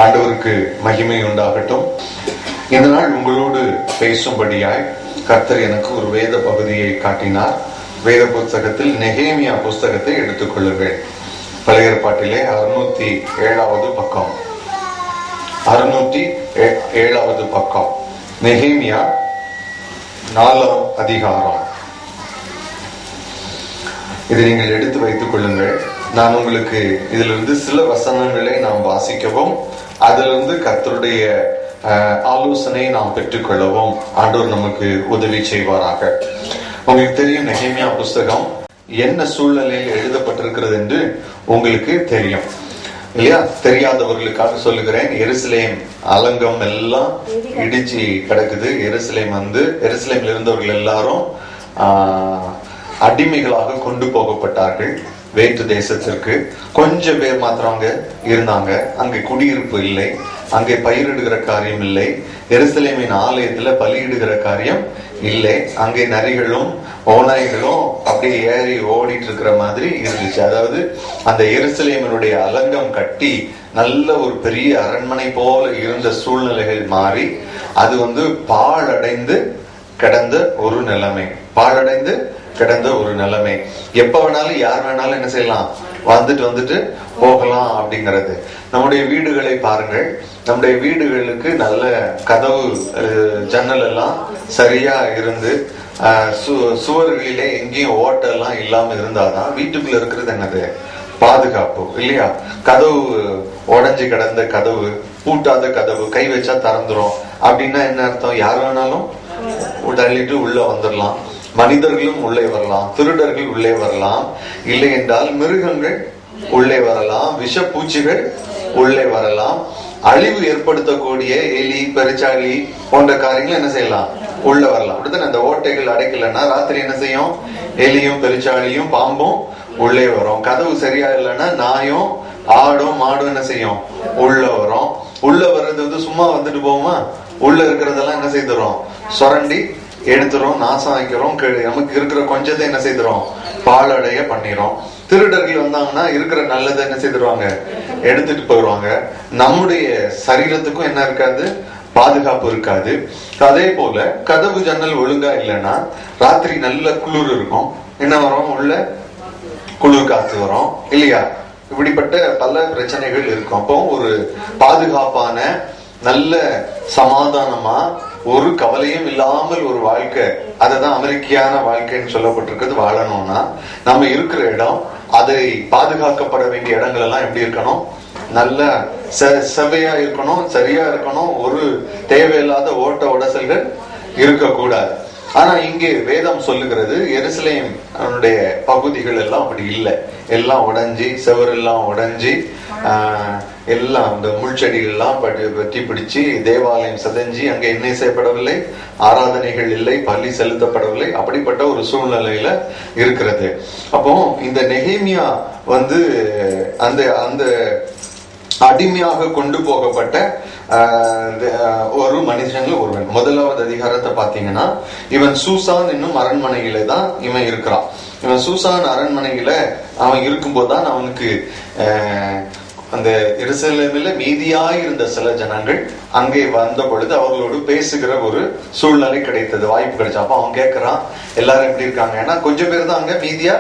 ஆண்டவருக்கு மகிமை உண்டாகட்டும். இந்த நாள் உங்களோடு பேசும்படியாய் கர்த்தர் எனக்கு ஒரு வேத பகுதியை காட்டினார். வேத புத்தகத்தில் நெகேமியா புஸ்தகத்தை எடுத்துக்கொள்ளுங்கள். பழைய ஏற்பாட்டிலே 607வது பக்கம், 607வது பக்கம், நெகேமியா 4ஆம் அதிகாரம். இதை நீங்கள் எடுத்து வைத்துக் கொள்ளுங்கள். நான் உங்களுக்கு இதிலிருந்து சில வசனங்களை நாம் வாசிக்கவும், அதிலிருந்து கர்த்தருடைய ஆலோசனை நாம் பெற்றுக்கொள்ளவும் ஆண்டவர் நமக்கு உதவி செய்வாராக. உங்களுக்கு தெரியும், நெகேமியா புஸ்தகம் என்ன சூழ்நிலையில் எழுதப்பட்டிருக்கிறது என்று உங்களுக்கு தெரியும் இல்லையா? தெரியாதவர்களுக்காக சொல்லுகிறேன். எருசலேம் அலங்கம் எல்லாம் இடிச்சு கிடக்குது. எருசலேமில் இருந்தவர்கள் எல்லாரும் அடிமைகளாக கொண்டு போகப்பட்டார்கள் வேற்று தேசத்திற்கு. கொஞ்சம் பேர் மாத்திரம் அங்க இருந்தாங்க. அங்கே குடியிருப்பு இல்லை, அங்கே பயிரிடுகிற காரியம் இல்லை, எருசலேமின் ஆலயத்துல பலியிடுகிற காரியம் இல்லை. அங்கே நரிகளும் ஓநாய்களும் அப்படியே ஏறி ஓடிட்டு இருக்கிற மாதிரி இருந்துச்சு. அதாவது அந்த எருசலேமினுடைய அலங்கம் கட்டி நல்ல ஒரு பெரிய அரண்மனை போல இருந்த சூழ்நிலைகள் மாறி அது பாழடைந்து கிடந்த ஒரு நிலைமை. எப்ப வேணாலும் யார் வேணாலும் என்ன செய்யலாம், வந்துட்டு போகலாம் அப்படிங்கிறது. நம்முடைய வீடுகளை பாருங்கள். நம்முடைய வீடுகளுக்கு நல்ல கதவு ஜன்னல் எல்லாம் சரியா இருந்து சுவர்களிலே எங்கேயும் ஓட்டெல்லாம் இல்லாம இருந்தாதான் வீட்டுக்குள்ள இருக்கிறது என்னது, பாதுகாப்பு இல்லையா? கதவு உடைஞ்சு கிடந்த கதவு, பூட்டாத கதவு, கை வச்சா திறந்துரும் அப்படின்னா என்ன அர்த்தம்? யார் வேணாலும் தள்ளிட்டு உள்ள வந்துடலாம். மனிதர்களும் உள்ளே வரலாம், திருடர்கள் உள்ளே வரலாம், இல்லை என்றால் மிருகங்கள் உள்ளே வரலாம், விஷப்பூச்சிகள் உள்ளே வரலாம், அழிவு ஏற்படுத்தக்கூடிய எலி பெருச்சாளி போன்ற காரியங்கள் என்ன செய்யலாம், உள்ள வரலாம். அப்படித்தான் அந்த ஓட்டைகள் அடைக்கலன்னா ராத்திரி என்ன செய்யும், எலியும் பெருச்சாளியும் பாம்பும் உள்ளே வரும். கதவு சரியா இல்லைன்னா நாயும் ஆடும் மாடும் என்ன செய்யும், உள்ள வரும். உள்ள வர்றது சும்மா வந்துட்டு போகுமா? உள்ள இருக்கிறதெல்லாம் என்ன செய்துரும், சுரண்டி எடுத்துரும், நாசம் வைக்கிறோம். நமக்கு இருக்கிற கொஞ்சத்தை என்ன செய்துரும், பாழடைய பண்ணிரும். திருடர்கள் வந்தாங்கன்னா இருக்கிற நல்லதை என்ன செய்திருவாங்க, எடுத்துட்டு போயிடுவாங்க. நம்முடைய சரீரத்துக்கும் என்ன இருக்காது, பாதுகாப்பு இருக்காது. அதே போல கதவு ஜன்னல் ஒழுங்கா இல்லைன்னா ராத்திரி நல்ல குளிர் இருக்கும். என்ன வரும், உள்ள குளிர் காத்து வரும் இல்லையா? இப்படிப்பட்ட பல பிரச்சனைகள் இருக்கும். அப்போ ஒரு பாதுகாப்பான நல்ல சமாதானமா ஒரு கவலையும் இல்லாமல் ஒரு வாழ்க்கை, அதுதான் அமெரிக்கான வாழ்க்கைன்னு சொல்லப்பட்டிருக்கிறது. வாழணும்னா நம்ம இருக்கிற இடம், அதை பாதுகாக்கப்பட வேண்டிய இடங்கள் எல்லாம் எப்படி இருக்கணும், நல்ல செவையா இருக்கணும், சரியா இருக்கணும். ஒரு தேவையில்லாத ஓட்ட உடசல்கள் இருக்கக்கூடாது. ஆனா இங்கே வேதம் சொல்லுகிறது, எருசலேம் பகுதிகள் எல்லாம் அப்படி இல்லை. எல்லாம் உடைஞ்சி, செவரெல்லாம் உடைஞ்சி, எல்லாம் இந்த முள்செடிகள் எல்லாம் வெட்டி பிடிச்சு, தேவாலயம் சதைஞ்சி, அங்க என்ன செய்யப்படவில்லை, ஆராதனைகள் இல்லை, பலி செலுத்தப்படவில்லை. அப்படிப்பட்ட ஒரு சூழ்நிலையில இருக்கிறது. அப்போ இந்த நெகேமியா அந்த அந்த அடிமையாக கொண்டு போகப்பட்ட ஒரு மனுஷன்ல ஒருவன். 1வது அதிகாரத்தை பாத்தீங்கன்னா, இவன் சூசான் என்னும் அரண்மனையில தான் இவன் இருக்கிறான். இவன் சூசான் அரண்மனையில அவன் இருக்கும்போதுதான் அவனுக்கு அந்த எருசலேமில மீதியாயிருந்த சில ஜனங்கள் அங்கே வந்த பொழுது அவர்களோடு பேசுகிற ஒரு சூழ்நிலை கிடைத்தது, வாய்ப்பு கிடைச்சா. அப்ப அவன் கேட்கிறான், எல்லாரும் எப்படி இருக்காங்க? ஏன்னா கொஞ்சம் பேர் தான் அங்க மீதியா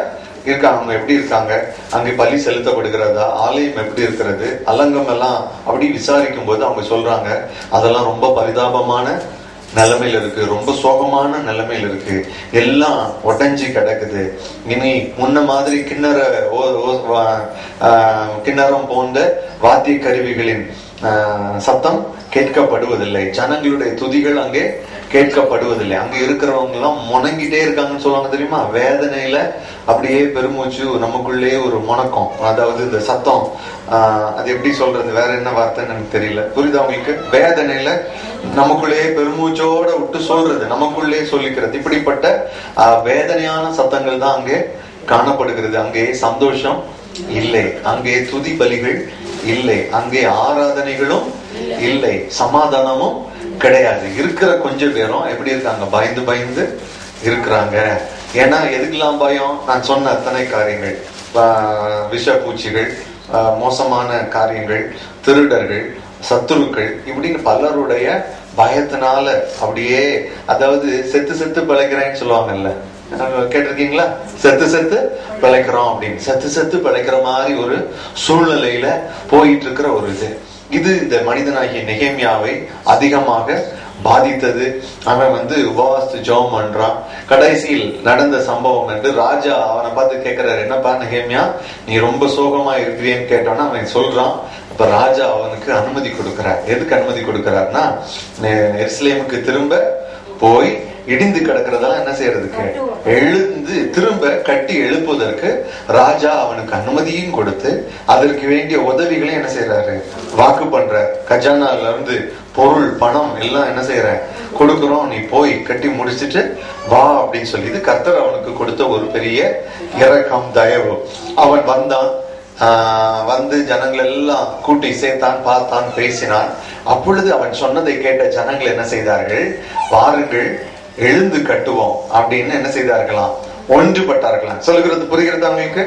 இருக்காங்க. அவங்க எப்படி இருக்காங்க, அங்கே பலி செலுத்தப்படுகிறதா, ஆலயம் எப்படி இருக்கிறது, அலங்கம் எல்லாம் அப்படி விசாரிக்கும் போது அவங்க சொல்றாங்க, அதெல்லாம் ரொம்ப பரிதாபமான நிலைமையில இருக்கு, ரொம்ப சோகமான நிலைமையில இருக்கு, எல்லாம் உடைஞ்சி கிடக்குது. இனி முன்ன மாதிரி கிண்ணறம் போன்ற வாத்திய கருவிகளின் சத்தம் கேட்கப்படுவதில்லை, ஜனங்களுடைய துதிகள் அங்கே கேட்கப்படுவதில்லை. அங்க இருக்கிறவங்க எல்லாம் முணங்கிட்டே இருக்காங்கன்னு சொல்லுவாங்க தெரியுமா? வேதனையில அப்படியே பெருமூச்சு, நமக்குள்ளே ஒரு முணக்கம், அதாவது இந்த சத்தம். அது எப்படி சொல்றது, வேற என்ன வார்த்தைன்னு எனக்கு தெரியல. புரியுதா உங்களுக்கு? வேதனையில நமக்குள்ளேயே பெருமூச்சோட விட்டு சொல்றது, நமக்குள்ளே சொல்லிக்கிறது. இப்படிப்பட்ட வேதனையான சத்தங்கள் தான் அங்கே காணப்படுகிறது. அங்கே சந்தோஷம் இல்லை, அங்கே துதி பலிகள் இல்லை, அங்கே ஆராதனைகளும் இல்லை, சமாதானமும் கிடையாது. இருக்கிற கொஞ்சம் பேரும் எப்படி இருக்காங்க, பயந்து பயந்து இருக்கிறாங்க. ஏன்னா எதுக்கெல்லாம் பயம்? நான் சொன்ன அத்தனை காரியங்கள், விஷ பூச்சிகள், மோசமான காரியங்கள், திருடர்கள், சத்துருக்கள், இப்படின்னு பலருடைய பயத்தினால அப்படியே, அதாவது செத்து செத்து பிழைக்கிறேன்னு சொல்லுவாங்கல்ல, கேட்டிருக்கீங்களா? செத்து செத்து பிழைக்கிறோம் அப்படின்னு, செத்து செத்து பிழைக்கிற மாதிரி ஒரு சூழ்நிலையில போயிட்டு இருக்கிற ஒரு இது இந்த மனிதனாகிய நெகேமியாவை அதிகமாக பாதித்தது. அவன் உபவாசத்து ஜெபம் பண்றான். கடைசியில் நடந்த சம்பவம் என்று ராஜா அவனை பார்த்து கேட்கிறாரு, என்னப்பா நெகேமியா, நீ ரொம்ப சோகமா இருக்கிறேன்னு கேட்டோன்னா அவன் சொல்றான். அப்ப ராஜா அவனுக்கு அனுமதி கொடுக்கிறார். எதுக்கு அனுமதி கொடுக்கிறார்னா, எருசலேமுக்கு திரும்ப போய் இடிந்து கிடக்கிறதெல்லாம் என்ன செய்யறதுக்கு, எழுந்து திரும்ப கட்டி எழுப்புவதற்கு ராஜா அவனுக்கு அனுமதியும் கொடுத்து அதற்கு வேண்டிய உதவிகளையும் என்ன செய்யறாரு, வாக்கு பண்ற. கஜானால இருந்து பொருள் பணம் எல்லாம் என்ன செய்யற, கொடுக்கிறோம், நீ போய் கட்டி முடிச்சுட்டு வா அப்படின்னு சொல்லி கர்த்தர் அவனுக்கு கொடுத்த ஒரு பெரிய இரக்கம், தயவு. அவன் வந்தான். ஜனங்கள் எல்லாம் கூட்டி சேர்த்தான், பார்த்தான், பேசினான். அப்பொழுது அவன் சொன்னதை கேட்ட ஜனங்கள் என்ன செய்தார்கள், வாருங்கள் எழுந்து கட்டுவோம் அப்படின்னு என்ன செய்தார்களாம், ஒன்றுபட்டார்களாம். சொல்லுகிறது புரிகிறது அவங்களுக்கு?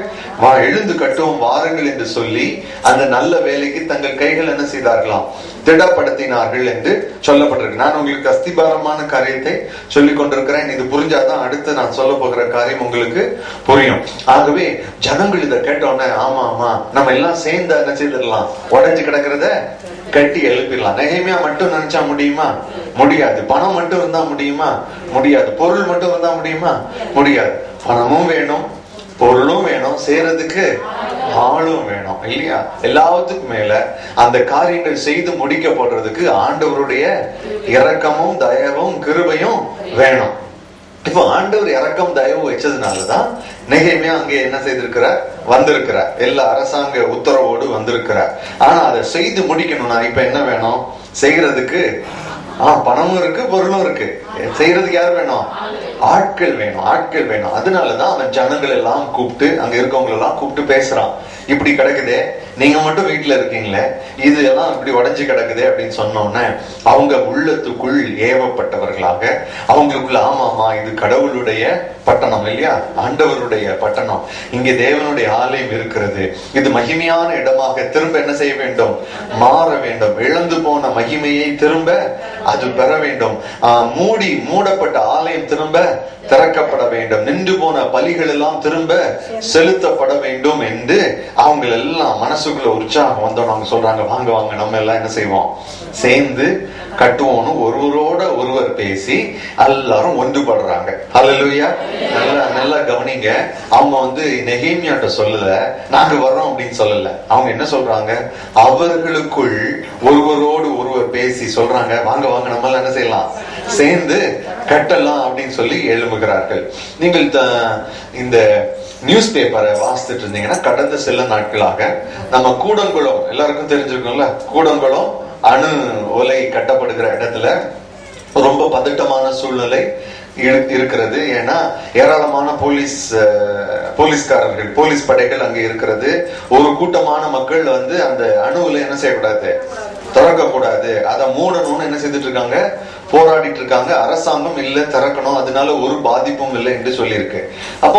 எழுந்து கட்டுவோம் வாருங்கள் என்று சொல்லி அந்த நல்ல வேலைக்கு தங்கள் கைகள் என்ன செய்தார்களாம், திடப்படுத்தினார்கள் என்று சொல்லப்பட்டிருக்கு. நான் உங்களுக்கு அஸ்திபாரமான காரியத்தை சொல்லிக் கொண்டிருக்கிறேன். இது புரிஞ்சாதான் அடுத்து நான் சொல்ல போகிற காரியம் உங்களுக்கு புரியும். ஆகவே ஜனங்கள் இதை கேட்டோன்னே, ஆமா ஆமா நம்ம எல்லாம் சேர்ந்து என்ன செய்திடலாம், உடைஞ்சு கிடக்கிறத கட்டி எழுப்பிடலாம். நெகேமியா மட்டும் நினைச்சா முடியுமா? முடியாது. பணம் மட்டும் இருந்தா முடியுமா? முடியாது. பொருள் மட்டும் இருந்தா முடியுமா? முடியாது. பணமும் வேணும், பொருளும் வேணும், செய்யறதுக்கு ஆளும் வேணும், இல்லையா? எல்லாத்துக்கும் மேல அந்த காரியங்கள் செய்து முடிக்கப்படுறதுக்கு ஆண்டவருடைய இரக்கமும் தயவும் கிருபையும் வேணும். இப்போ ஆண்டவர் இரக்கம் தயவு வச்சதுனாலதான் நெகேமியா அங்கே என்ன செய்திருக்கிறார், வந்திருக்கிறார். எல்லா அரசாங்க உத்தரவோடு வந்திருக்கிறார். ஆனா அதை செய்து முடிக்கணும்னா இப்ப என்ன வேணும், செய்யறதுக்கு பணமும் இருக்கு, பொருளும் இருக்கு. செய்யறதுக்கு யார் வேணும்? ஆட்கள் வேணும், ஆட்கள் வேணும். அதனாலதான் அவன் ஜனங்கள் எல்லாம் கூப்பிட்டு, அங்க இருக்கவங்க எல்லாம் கூப்பிட்டு பேசுறான். இப்படி கிடக்குதே, நீங்க மட்டும் வீட்டுல இருக்கீங்களே, இது எல்லாம் இப்படி உடைஞ்சு கிடக்குதே அப்படின்னு சொன்னோன்னே அவங்க உள்ளத்துக்குள் ஏவப்பட்டவர்களாக அவங்களுக்குள்ள, ஆமாமா இது கடவுளுடைய பட்டணம் இல்லையா, ஆண்டவருடைய பட்டணம், இங்கே தேவனுடைய ஆலயம் இருக்கிறது, இது மகிமையான இடமாக திரும்ப என்ன செய்ய வேண்டும், மாற வேண்டும். இழந்து போன மகிமையை திரும்ப அது பெற வேண்டும். மூடப்பட்ட ஆலயம் திரும்ப திறக்கப்பட வேண்டும். நின்று போன பலிகள் எல்லாம் திரும்ப செலுத்தப்பட வேண்டும் என்று அவங்க எல்லாம் மனசுக்குள்ள உற்சாகம் வந்தோம். அவங்க சொல்றாங்க, வாங்க வாங்க நம்ம எல்லாம் என்ன செய்வோம், சேர்ந்து கட்டுவோம்னு ஒருவரோட ஒருவர் பேசி எல்லாரும் ஒன்றுபடுறாங்க. ஹல்லேலூயா. நல்லா கவனிங்க. அவங்க நெகேமியாட்ட சொல்லல, நாங்க வர்றோம் அப்படின்னு சொல்லல. அவங்க என்ன சொல்றாங்க, அவர்களுக்குள் ஒருவரோடு ஒருவர் பேசி சொல்றாங்க, வாங்க வாங்க நம்ம எல்லாம் என்ன செய்யலாம், சேர்ந்து கட்டலாம் அப்படின்னு சொல்லி எழும்புகிறார்கள். நீங்கள் இந்த நியூஸ் பேப்பரை வாசித்துட்டு இருந்தீங்கன்னா, கடந்த சில நாட்களாக நம்ம கூடங்குளம் எல்லாருக்கும் தெரிஞ்சிருக்கும்ல, கூடங்குளம் அணு உலை கட்டப்படுகிற இடத்துல ரொம்ப பதட்டமான சூழ்நிலை இருக்கிறது. ஏன்னா ஏராளமான போலீஸ்காரர்கள், போலீஸ் படைகள் அங்க இருக்கிறது. ஒரு கூட்டமான மக்கள் அந்த அணு உலை என்ன செய்யக்கூடாது, திறக்க கூடாது, அதை மூடணும்னு என்ன செய்துட்டு இருக்காங்க, போராடிட்டு இருக்காங்க. அரசாங்கம் இல்ல திறக்கணும், அதனால ஒரு பாதிப்பும் இல்லை என்று சொல்லியிருக்கு. அப்போ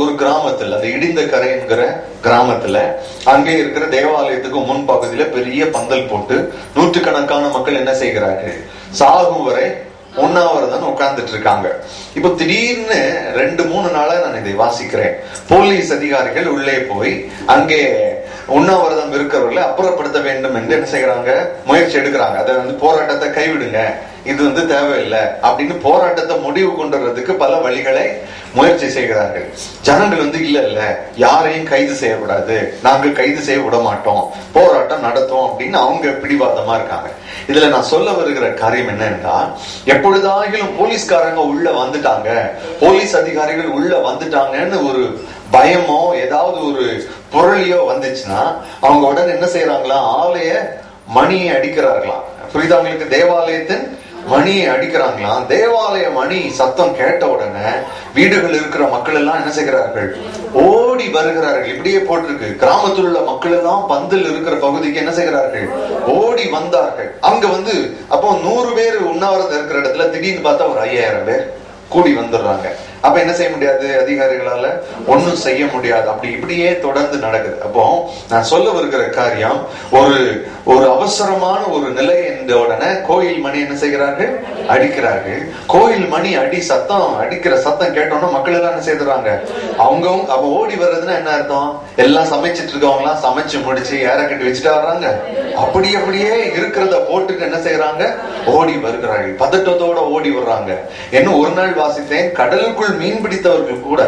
ஒரு கிராமத்துல, அந்த இடிந்த கரை என்கிற கிராமத்துல, அங்கே இருக்கிற தேவாலயத்துக்கு முன் பகுதியில பெரிய பந்தல் போட்டு நூற்றுக்கணக்கான மக்கள் என்ன செய்கிறார்கள், சாகும் வரை உண்ணாவிரதம் உட்கார்ந்துட்டு இருக்காங்க. இப்போ திடீர்னு 2-3 நாளா நான் இதை வாசிக்கிறேன். போலீஸ் அதிகாரிகள் உள்ளே போய் அங்கே உண்ணாவிரதம் இருக்கிறவர்களை அப்புறப்படுத்த வேண்டும் என்று என்ன செய்யறாங்க, முயற்சி எடுக்கிறாங்க. அதை போராட்டத்தை கைவிடுங்க, இது தேவையில்லை அப்படின்னு போராட்டத்தை முடிவு கொண்டு வர்றதுக்கு பல வழிகளை முயற்சி செய்கிறார்கள். ஜனங்கள் இல்ல இல்ல யாரையும் கைது செய்யக்கூடாது, நாங்க கைது செய்ய விட மாட்டோம், போராட்டம் நடத்தும் அப்படின்னு அவங்க பிடிவாதமா இருக்காங்க. இதுல நான் சொல்ல வருகிற காரியம் என்னன்னா, எப்பொழுதாகிலும் போலீஸ்காரங்க உள்ள வந்துட்டாங்க, போலீஸ் அதிகாரிகள் உள்ள வந்துட்டாங்கன்னு ஒரு பயமோ ஏதாவது ஒரு பொருளியோ வந்துச்சுன்னா அவங்க உடனே என்ன செய்யறாங்களா, ஆலய மணியை அடிக்கிறார்களாம். புரியுதா உங்களுக்கு? தேவாலயத்தின் மணியை அடிக்கிறாங்களாம். தேவாலய மணி சத்தம் கேட்ட உடனே வீடுகள் இருக்கிற மக்கள் எல்லாம் என்ன செய்கிறார்கள், ஓடி வருகிறார்கள். இப்படியே போட்டிருக்கு, கிராமத்தில் உள்ள மக்கள் எல்லாம் பந்தல் இருக்கிற பகுதிக்கு என்ன செய்கிறார்கள், ஓடி வந்தார்கள். அங்க அப்போ 100 பேர் உண்ணாவிரதம் இருக்கிற இடத்துல திடீர்னு பார்த்தா ஒரு 5000 பேர் கூடி வந்துடுறாங்க. அப்ப என்ன செய்ய முடியாது, அதிகாரிகளால ஒன்னும் செய்ய முடியாது. அப்படி இப்படியே தொடர்ந்து நடக்குது. அப்போ நான் சொல்ல வருகிற காரியம், ஒரு ஒரு அவசரமான ஒரு நிலை என்ற உடனே கோயில் மணி என்ன செய்கிறார்கள், அடிக்கிறார்கள். கோயில் மணி அடிக்கிற சத்தம் கேட்டோம்னா மக்கள் எல்லாம் என்ன செய்யறாங்க, அவங்க ஓடி வர்றதுன்னா என்ன அர்த்தம், எல்லாம் சமைச்சிட்டு இருக்கவங்க சமைச்சு முடிச்சு ஏற கட்டி வச்சுட்டு வர்றாங்க. அப்படியே இருக்கிறத போட்டுட்டு என்ன செய்யறாங்க, ஓடி வருகிறார்கள். பதட்டத்தோட ஓடி வர்றாங்க. என்ன ஒரு நாள் வாசித்தேன், கடலுக்குள் மீன் பிடித்தவர்கள் கூட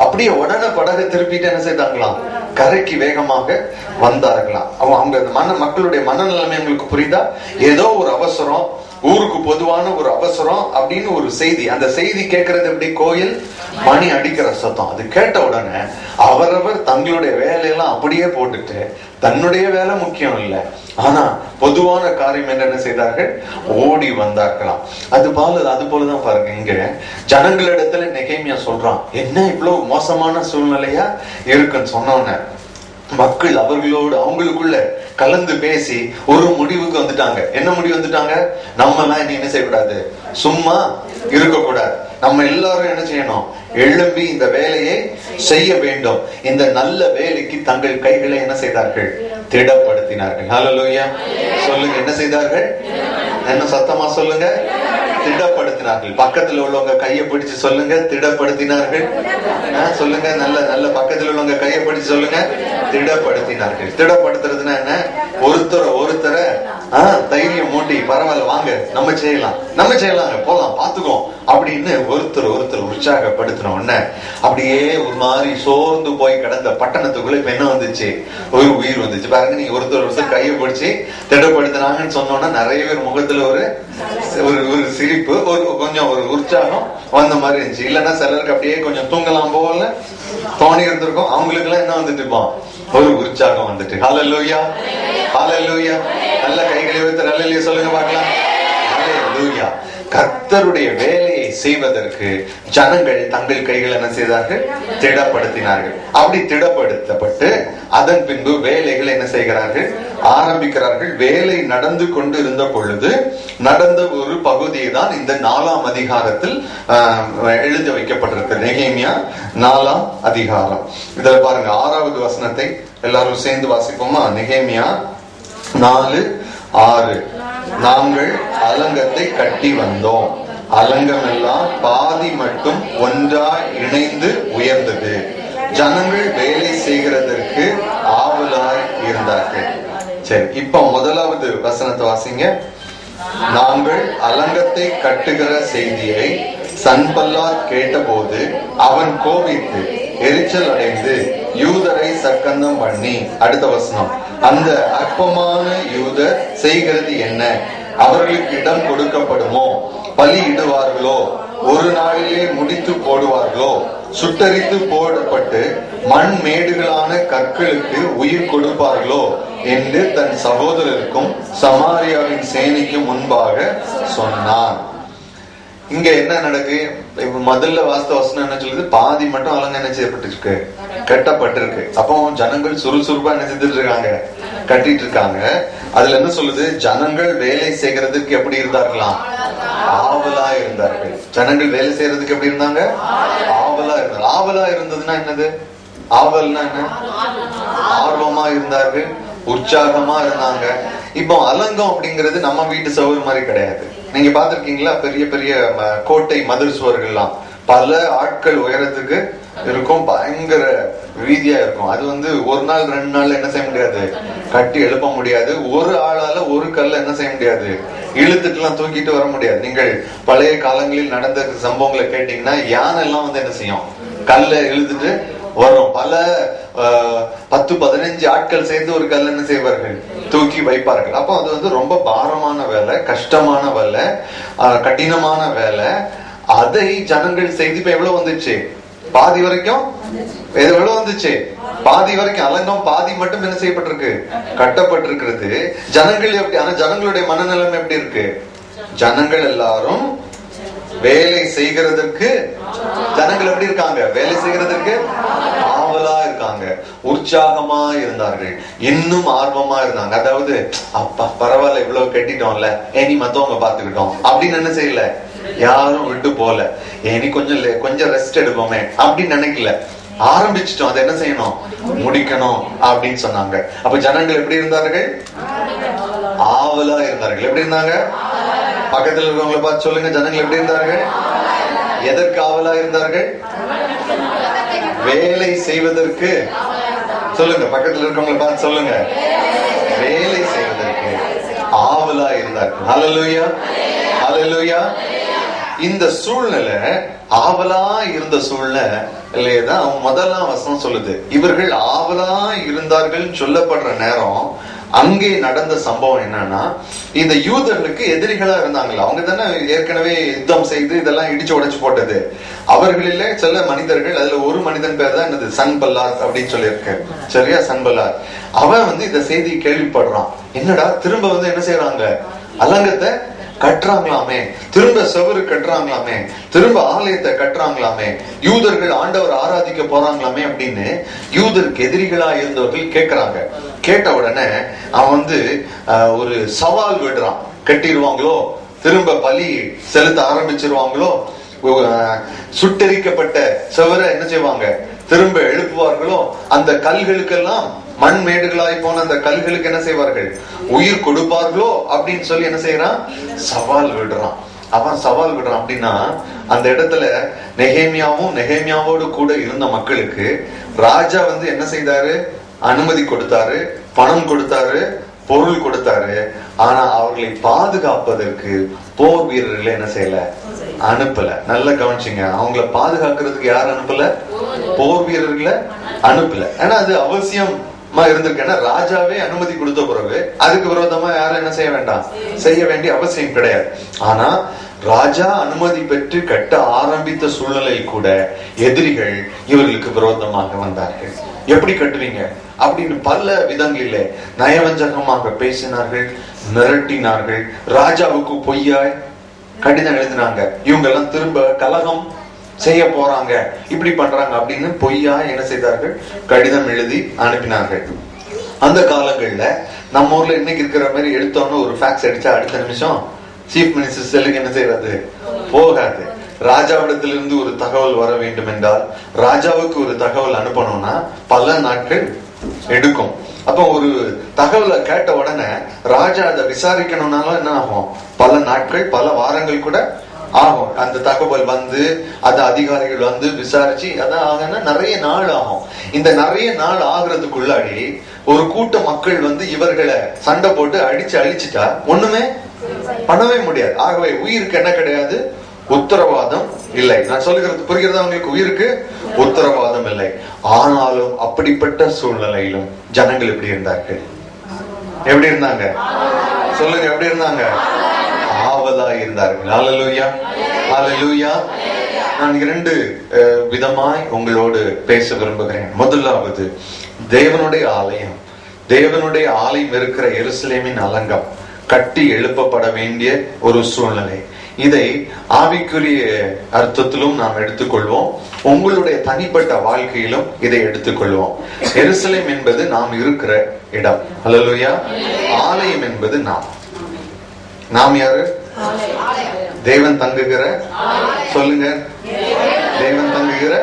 அப்படியே உடனே படகை திருப்பிட்டு என்ன செய்தாங்களாம், கரைக்கு வேகமாக வந்தார்களாம். அவங்க மக்களுடைய மனநிலைமை உங்களுக்கு புரியுதா? ஏதோ ஒரு அவசரம், ஊருக்கு பொதுவான ஒரு அவசரம் அப்படின்னு ஒரு செய்தி. அந்த செய்தி கேட்கறது எப்படி, கோயில் மணி அடிக்கிற சத்தம். அது கேட்ட உடனே அவரவர் தங்களுடைய வேலையெல்லாம் அப்படியே போட்டுட்டு, தன்னுடைய வேலை முக்கியம் இல்லை, ஆனா பொதுவான காரியம் என்ன செய்தார்கள், ஓடி வந்தார்களாம். அது போலதான் பாருங்க, இங்க ஜனங்களிடத்துல நெகேமியா சொல்றான், என்ன இவ்வளவு மோசமான சூழ்நிலையா இருக்குன்னு சொன்னோன்னு மக்கள் அவங்களுக்குள்ள கலந்து பேசி ஒரு முடிவுக்கு வந்துட்டாங்க. என்ன முடிவு வந்துட்டாங்க, நம்ம எல்லாம் இனி என்ன செய்யக்கூடாது, சும்மா இருக்கக்கூடாது, நம்ம எல்லாரும் என்ன செய்யணும், எழும்பி இந்த வேலையை செய்ய வேண்டும். இந்த நல்ல வேலைக்கு தங்கள் கைகளை என்ன செய்தார்கள், திடப்படுத்தினார்கள். ஹல்லேலூயா சொல்லுங்க, என்ன செய்தார்கள், என்ன சத்தமா சொல்லுங்க, திடப்படுத்தினார்கள். பக்கத்துல உள்ளவங்க கையை பிடிச்சு சொல்லுங்க, திடப்படுத்தினார்கள். சொல்லுங்க, நல்ல பக்கத்துல உள்ளவங்க கையை பிடிச்சு சொல்லுங்க, திடப்படுத்தினார்கள். திடப்படுத்துறதுன்னா என்ன, ஒருத்தரை தைரியம் மூட்டி, பரவாயில்ல வாங்க நம்ம செய்யலாம் போலாம் பாத்துக்கோ அப்படின்னு ஒருத்தர் உற்சாகப்படுத்தின உடனே அப்படியே ஒரு மாதிரி சோர்ந்து போய் கிடந்த பட்டணத்துக்குள்ள இப்ப என்ன வந்துச்சு, ஒரு உயிர் வந்துச்சு. பாருங்க, நீங்க ஒருத்தர் கையை பிடிச்சி திடப்படுத்தினாங்கன்னு சொன்னோன்னா நிறைய பேர் முகத்துல ஒரு சிரிப்பு, கொஞ்சம் ஒரு உற்சாகம் வந்த மாதிரி இருந்துச்சு. இல்லைன்னா சிலருக்கு அப்படியே கொஞ்சம் தூங்கலாம் போல தோணி இருந்திருக்கும். அவங்களுக்கு எல்லாம் என்ன வந்துட்டு இருப்போம், ஒரு உற்சாகம் வந்துட்டு. ஹல்லேலூயா ஹல்லேலூயா. நல்ல கைகளை வைத்து ஹல்லேலூயா சொல்லுங்க பார்க்கலாம். ஹல்லேலூயா. கர்த்தருடைய வேலையை செய்வதற்கு ஜனங்கள் தங்கள் கைகள் என்ன செய்தார்கள், திடப்படுத்தினார்கள். அப்படி திடப்படுத்தப்பட்டு அதன் பின்பு வேலைகள் என்ன செய்கிறார்கள், ஆரம்பிக்கிறார்கள். வேலை நடந்து கொண்டு இருந்த பொழுது நடந்த ஒரு பகுதியை தான் இந்த 4ஆம் அதிகாரத்தில் எழுதி வைக்கப்பட்டிருக்கு. நெகேமியா 4ஆம் அதிகாரம். இதுல பாருங்க 6வது வசனத்தை எல்லாரும் சேர்ந்து வாசிப்போமா. நெகேமியா 4:6. நாங்கள் அலங்கத்தை கட்டி வந்தோம், அலங்கம் எல்லாம் பாதி மட்டும் ஒன்றாய் இணைந்து உயர்ந்தது, ஜனங்கள் வேலை செய்கிறதற்கு ஆவலாய் இருந்தார்கள். சரி, இப்ப 1வது வசனத்தை வாசிங்க. நாங்கள் அலங்கத்தை கட்டுகிற செய்தியை சன்பல்லாத் கேட்டபோது அவன் கோபித்து எரிச்சல் அடைந்து யூதரை சக்கந்தம் பண்ணி. அடுத்த வசனம், அந்த அற்பமான யூதர் செய்கிறது என்ன, அவர்களுக்கு இடம் கொடுக்கப்படுமோ, பலி இடுவார்களோ, ஒரு நாளிலே முடித்து போடுவார்களோ, சுட்டரித்து போடப்பட்டு மண் மேடுகளான கற்களுக்கு உயிர் கொடுப்பார்களோ என்று தன் சகோதரருக்கும் சமாரியாவின் சேனைக்கு முன்பாக சொன்னான். இங்க என்ன நடக்கு, முதல்ல வாஸ்த வசனம் என்ன சொல்லுது, பாதி மட்டும் அலங்கம் என்ன செய்யப்பட்டிருக்கு, கட்டப்பட்டிருக்கு. அப்போ ஜனங்கள் சுறுசுறுப்பா என்ன செஞ்சுட்டு இருக்காங்க, கட்டிட்டு இருக்காங்க. அதுல என்ன சொல்லுது, ஜனங்கள் வேலை செய்கிறதுக்கு எப்படி இருந்தார்களாம், ஆவலா இருந்தார்கள். ஜனங்கள் வேலை செய்யறதுக்கு எப்படி இருந்தாங்க, ஆவலா இருந்தாங்க. ஆவலா இருந்ததுன்னா என்னது, ஆவல்னா என்ன, ஆர்வமா இருந்தார்கள், உற்சாகமா இருந்தாங்க. இப்போ அலங்கம் அப்படிங்கிறது நம்ம வீட்டு சவுறு மாதிரி கிடையாது. நீங்க பாத்திருக்கீங்களா, பெரிய பெரிய கோட்டை மதில் சுவர்கள்லாம் பல ஆட்கள் உயரத்துக்கு இருக்கும், பயங்கர வீதியா இருக்கும். அது ஒரு நாள் 2 நாள் என்ன செய்ய முடியாது, கட்டி எழுப்ப முடியாது. ஒரு ஆளால ஒரு கல்ல என்ன செய்ய முடியாது, இழுத்துட்டு எல்லாம் தூக்கிட்டு வர முடியாது. நீங்கள் பழைய காலங்களில் நடந்த சம்பவங்களை கேட்டீங்கன்னா யானை எல்லாம் என்ன செய்யும், கல்ல இழுத்துட்டு வரும். பல 10-15 ஆட்கள் சேர்ந்து ஒரு கல் என்ன செய்வார்கள், தூக்கி வைப்பார்கள். அப்போ அது ரொம்ப பாரமான வேலை, கஷ்டமான வேலை, கடினமான வேலை. அதை ஜனங்கள் செய்து இப்ப எவ்வளவு வந்துச்சு, பாதி வரைக்கும் எவ்வளவு வந்துச்சு, பாதி வரைக்கும். அலங்கம் பாதி மட்டும் என்ன செய்யப்பட்டிருக்கு, கட்டப்பட்டிருக்கிறது. ஜனங்கள் எப்படி, ஆனா ஜனங்களுடைய மனநிலைமை எப்படி இருக்கு, ஜனங்கள் எல்லாரும் வேலை செய்கிறதற்கு, ஜனங்கள் எப்படி இருக்காங்க, வேலை செய்கிறதற்கு ஆவலா இருக்காங்க, உற்சாகமா இருந்தார்கள், இன்னும் ஆர்வமா இருந்தாங்க. அதாவது அப்பா பரவாயில்ல இவ்வளவு கட்டிட்டோம்ல, இனி மத்தவங்க பாத்துக்கிட்டோம் அப்படின்னு என்ன செய்யல, யாரும் விட்டு போல. இனி கொஞ்சம் ரெஸ்ட் எடுப்போமே அப்படின்னு நினைக்கல, ஆரம்பிச்சிட்டோம், அதை என்ன செய்யணும், முடிக்கணும் அப்படின்னு சொன்னாங்க. அப்ப ஜனங்கள் எப்படி இருந்தார்கள்? ஆவலா இருந்தார்கள். எப்படி இருந்தாங்க? பக்கத்துல இருக்கவங்களை பார்த்து சொல்லுங்க, ஜனங்கள் எப்படி இருந்தார்கள்? எதற்கு ஆவலா இருந்தார்கள்? வேலை செய்வதற்கு. சொல்லுங்க, பக்கத்துல இருக்கவங்களை பார்த்து சொல்லுங்க, வேலை செய்வதற்கு ஆவலா இருந்தார்கள். ஹல்லேலூயா, ஹல்லேலூயா. இந்த சூழ்நிலை, ஆவலா இருந்த சூழ்நிலைதான் முதலாம் வசனம் சொல்லுது. இவர்கள் ஆவலா இருந்தார்கள் சொல்லப்படுற நேரம் அங்கே நடந்த சம்பவம் என்னன்னா, இந்த யூதர்களுக்கு எதிரிகளா இருந்தாங்களா, அவங்க தானே ஏற்கனவே யுத்தம் செய்து இதெல்லாம் இடிச்சு உடைச்சு போட்டது. அவர்களிலே சில மனிதர்கள், அதுல ஒரு மனிதன் பேர் தான் என்னது, சன்பல்லாத் அப்படின்னு சொல்லியிருக்கு. சரியா, சன்பல்லாத். அவன் இந்த செய்தி கேள்விப்படுறான். என்னடா திரும்ப என்ன செய்யறாங்க, அலங்கத்தை கட்டுறாங்களாமே, திரும்ப செவரு கட்டுறாங்களாமே, திரும்ப ஆலயத்தை கட்டுறாங்களாமே, யூதர்கள் ஆண்டவர் ஆராதிக்க போறாங்களாமே அப்படின்னு யூதருக்கு எதிரிகளா இருந்தவர்கள் கேட்கிறாங்க. கேட்ட உடனே அவன் ஒரு சவால் விடுறான். கட்டிடுவாங்களோ, திரும்ப பலி செலுத்த ஆரம்பிச்சிருவாங்களோ, சுட்டெரிக்கப்பட்ட செவரை என்ன செய்வாங்க, திரும்ப எழுப்புவார்களோ, அந்த கல்களுக்கெல்லாம் மண் மேடுகளாய் போன அந்த கல்களுக்கு என்ன செய்வார்கள், உயிர் கொடுப்பார்களோ அப்படின்னு சொல்லி என்ன செய்யறான், சவால் விடுறான். அவன் சவால் விடுறான். அப்படின்னா அந்த இடத்துல நெகேமியாவோடு கூட இருந்த மக்களுக்கு ராஜா என்ன செய்தாரு, அனுமதி கொடுத்தாரு, பணம் கொடுத்தாரு, பொருள் கொடுத்தாரு. ஆனா அவர்களை பாதுகாப்பதற்கு போர் வீரர்களை என்ன செய்யல, அனுப்பல. நல்லா கவனிச்சிங்க, அவங்கள பாதுகாக்கிறதுக்கு யார் அனுப்பல, போர் வீரர்களை அனுப்பல. ஏன்னா அது அவசியம் இருந்திருக்கு. ஏன்னா ராஜாவே அனுமதி கொடுத்த பிறகு அதுக்கு விரோதமா யாரும் என்ன செய்ய வேண்டாம், செய்ய வேண்டிய அவசியம் கிடையாது. ஆனா ராஜா அனுமதி பெற்று கட்ட ஆரம்பித்த சூழ்நிலையில் கூட எதிரிகள் இவர்களுக்கு விரோதமாக வந்தார்கள். எப்படி கட்டுவீங்க அப்படின்னு பல விதங்களிலே நயவஞ்சகமாக பேசினார்கள், மிரட்டினார்கள். ராஜாவுக்கு பொய்யாய் கடிதம் எழுதினாங்க. இவங்க எல்லாம் திரும்ப கலகம் செய்ய போறாங்க, இப்படி பண்றாங்க அப்படின்னு பொய்யா என்ன செய்தார்கள், கடிதம் எழுதி அனுப்பினார்கள். அந்த காலங்கள்ல நம்ம ஊர்ல இன்னைக்கு இருக்கிற மாதிரி எடுத்தோன்னு ஒரு ஃபேக்ஸ் அடிச்சா அடுத்த நிமிஷம் சீஃப் மினிஸ்டர் செல்லுக்கு என்ன செய்யறது, போகாது. ராஜாவிடத்திலிருந்து ஒரு தகவல் வர வேண்டும் என்றால், ராஜாவுக்கு ஒரு தகவல் அனுப்பணும்னா பல நாட்கள் எடுக்கும். அப்ப ஒரு தகவலை கேட்ட உடனே ராஜா அதை விசாரிக்கணும்னாலும் என்ன ஆகும், பல நாட்கள் பல வாரங்கள் கூட ஆகும். அந்த தகவல் அது அதிகாரிகள் விசாரிச்சு அதான் நிறைய நாள் ஆகும். இந்த நிறைய நாள் ஆகுறதுக்குள்ளாடி ஒரு கூட்ட மக்கள் இவர்களை சண்டை போட்டு அழிச்சுட்டா ஒண்ணுமே பண்ணவே முடியாது. ஆகவே உயிருக்கு என்ன கிடையாது, உத்தரவாதம் இல்லை. நான் சொல்லுகிறது புரிகிறதா உங்களுக்கு? உயிருக்கு உத்தரவாதம் இல்லை. ஆனாலும் அப்படிப்பட்ட சூழ்நிலையிலும் ஜனங்கள் எப்படி இருந்தார்கள், எப்படி இருந்தாங்க சொல்லுங்க, எப்படி இருந்தாங்க, ஆவலா இருந்தார்கள். ஹல்லேலூயா, ஹல்லேலூயா. நான் 2 விதமாய் உங்களோடு பேச விரும்புகிறேன். முதலாவது, தேவனுடைய ஆலயம் இருக்கிற எருசலேமின் அலங்கம் கட்டி எழுப்பப்பட வேண்டிய ஒரு சூழ்நிலை. இதை ஆவிக்குரிய அர்த்தத்திலும் நாம் எடுத்துக்கொள்வோம், உங்களுடைய தனிப்பட்ட வாழ்க்கையிலும் இதை எடுத்துக்கொள்வோம். எருசலேம் என்பது நாம் இருக்கிற இடம். ஹல்லேலூயா. ஆலயம் என்பது நாம் யாரு, தேவன் தங்குகிற, சொல்லுங்க, தேவன் தங்குகிற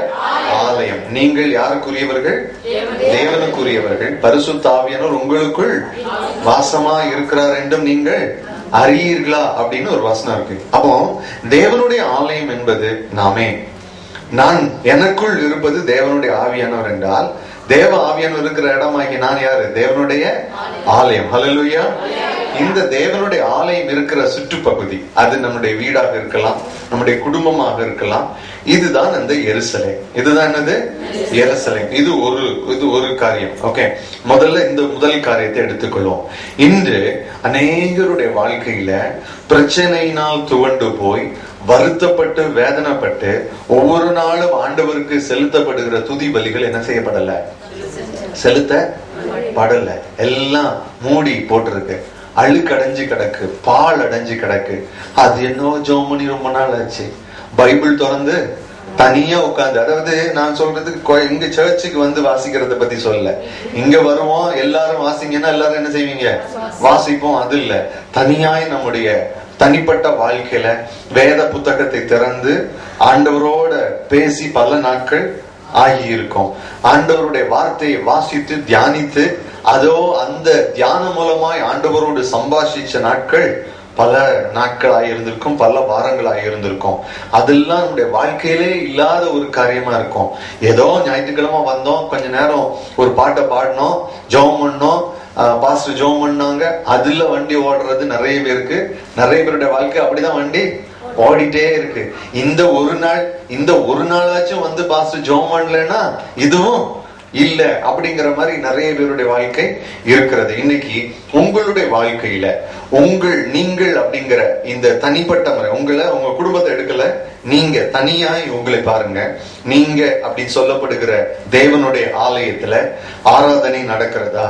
ஆலயம். நீங்கள் யாருக்குரியவர்கள், தேவனுக்குரியவர்கள். பரிசுத்த ஆவியானவர் உங்களுக்குள் வாசமா இருக்கிறார் என்றும் நீங்கள் அறியீர்களா அப்படின்னு ஒரு வசனம் இருக்கு. அப்போ தேவனுடைய ஆலயம் என்பது நாமே. நான் எனக்குள் இருப்பது தேவனுடைய ஆவியானவர் என்றால், தேவ ஆவியானவர் இருக்கிற இடமாகி நான் யாரு, தேவனுடைய ஆலயம். ஹல்லேலூயா. இந்த தேவனுடைய ஆலயம் இருக்கிற சுற்றுப்பகுதி, அது நம்முடைய வீடாக இருக்கலாம், நம்முடைய குடும்பமாக இருக்கலாம். இதுதான் அந்த எருசலேம். இதுதான் என்னது, எருசலேம். இது ஒரு காரியம். ஓகே, இந்த முதல் காரியத்தை எடுத்துக்கொள்வோம். இன்று அநேகருடைய வாழ்க்கையில பிரச்சனையினால் துவண்டு போய் வருத்தப்பட்டு வேதனைப்பட்டு ஒவ்வொரு நாளும் ஆண்டவருக்கு செலுத்தப்படுகிற துதி பலிகள் என்ன செய்யப்படல, செலுத்தப்படல. எல்லாம் மூடி போட்டிருக்கு, அழுக்கடைஞ்சு கிடக்கு, பால் அடைஞ்சு கிடக்கு. அது என்னவோ ஜோமணி ரொம்ப நாள் ஆச்சு, பைபிள் திறந்து தனியா உட்கார்ந்து, அதாவது நான் சொல்றது இங்க சர்ச்சுக்கு வாசிக்கிறத பத்தி சொல்லல. இங்க வருவோம், எல்லாரும் வாசிங்கன்னா எல்லாரும் என்ன செய்வீங்க, வாசிப்போம். அது இல்ல, தனியாய் நம்முடைய தனிப்பட்ட வாழ்க்கையில வேத புத்தகத்தை திறந்து ஆண்டவரோட பேசி பல நாட்கள் ஆகி இருக்கும். ஆண்டவருடைய வார்த்தையை வாசித்து தியானித்து அதோ அந்த தியானம் மூலமாய் ஆண்டவரோடு சம்பாஷிச்ச நாட்கள் பல நாட்கள் ஆகியிருந்திருக்கும், பல வாரங்கள் ஆகியிருந்திருக்கும். அதெல்லாம் நம்முடைய வாழ்க்கையிலே இல்லாத ஒரு காரியமா இருக்கும். ஏதோ ஞாயிற்றுக்கிழமை வந்தோம், கொஞ்ச நேரம் ஒரு பாட்டை பாடினோம், ஜெபம் பண்ணோம், பாஸ்டர் ஜெபம் பண்ணாங்க, அதுல வண்டி ஓடுறது நிறைய பேருக்கு. நிறைய பேருடைய வாழ்க்கை அப்படிதான், வண்டி ஓடிட்டே இருக்கு. இந்த ஒரு நாளாச்சும் வந்து பாஸ்டர் ஜெபம் பண்ணலன்னா இதுவும் இல்ல அப்படிங்கிற மாதிரி நிறைய பேருடைய வாழ்க்கை இருக்கிறது. இன்னைக்கு உங்களுடைய வாழ்க்கையில நீங்கள் அப்படிங்கிற இந்த தனிப்பட்ட முறை, உங்க குடும்பத்தை எடுக்கல, நீங்க தனியாய் உங்களை பாருங்க. நீங்க அப்படின்னு சொல்லப்படுகிற தேவனுடைய ஆலயத்துல ஆராதனை நடக்கிறதா?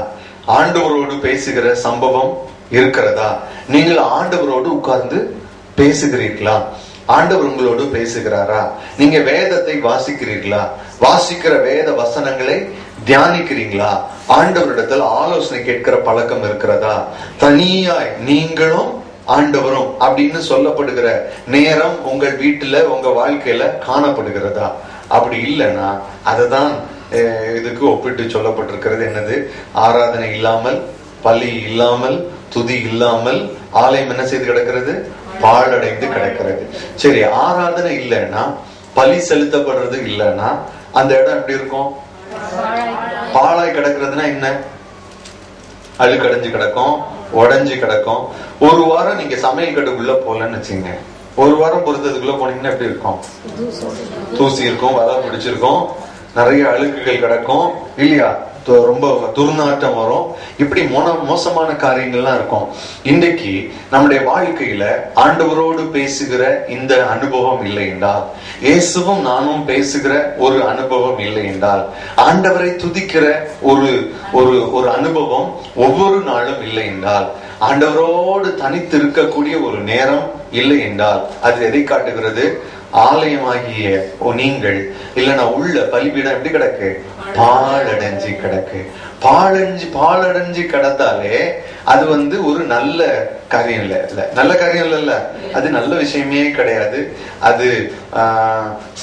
ஆண்டவரோடு பேசுகிற சம்பவம் இருக்கிறதா? நீங்கள் ஆண்டவரோடு உட்கார்ந்து பேசுகிறீர்களா? ஆண்டவர் உங்களோடு பேசுகிறாரா? நீங்க வேதத்தை வாசிக்கிறீர்களா? வாசிக்கிற வேத வசனங்களை தியானிக்கிறீங்களா? ஆண்டவரிடத்தில் ஆலோசனை கேட்கிற பழக்கம் இருக்கிறதா? தனியாய் நீங்களும் ஆண்டவரும் அப்படின்னு சொல்லப்படுகிற நேரம் உங்கள் வீட்டுல உங்க வாழ்க்கையில காணப்படுகிறதா? அப்படி இல்லைன்னா அதுதான் இதுக்கு ஒப்பிட்டு சொல்லப்பட்டிருக்கிறது. என்னது? ஆராதனை இல்லாமல், பலி இல்லாமல், துதி இல்லாமல் ஆலயம் என்ன செய்து கிடக்கிறது? பாழடைந்து கிடக்கிறது. சரி, ஆராதனை இல்லைன்னா, பலி செலுத்தப்படுறது இல்லைன்னா அந்த இடம் எப்படி இருக்கும்? பாழாய் கிடக்கிறதுனா என்ன? அழுக்கடைஞ்சு கிடக்கும், உடஞ்சு கிடக்கும். ஒரு வாரம் நீங்க சமையல் கட்டுக்குள்ள போலன்னு வச்சுங்க, ஒரு வாரம் பொறுத்ததுக்குள்ள போனீங்கன்னா எப்படி இருக்கும்? தூசி இருக்கும், வலை பிடிச்சிருக்கும், நிறைய அழுக்குகள் கிடக்கும் இல்லையா? ரொம்ப துர்நாற்றம் வரும். இப்படி மோசமான காரியங்கள்லாம் இருக்கும். இன்றைக்கு நம்முடைய வாழ்க்கையில ஆண்டவரோடு பேசுகிற இந்த அனுபவம் இல்லை என்றால், இயேசுவும் நானும் பேசுகிற ஒரு அனுபவம் இல்லை என்றால், ஆண்டவரை துதிக்கிற ஒரு அனுபவம் ஒவ்வொரு நாளும் இல்லை என்றால், ஆண்டவரோடு தனித்து இருக்கக்கூடிய ஒரு நேரம் இல்லை என்றால், அது எதை காட்டுகிறது? ஆலயமாகிய நீங்கள் இல்லைன்னா உள்ள பலிபீடம் எப்படி கிடக்கு? பாழடைஞ்சு கிடக்கு. பாழடைஞ்சு கிடந்தாலே அது ஒரு நல்ல காரியம் இல்ல. நல்ல காரியம் இல்ல, அது நல்ல விஷயமே கிடையாது. அது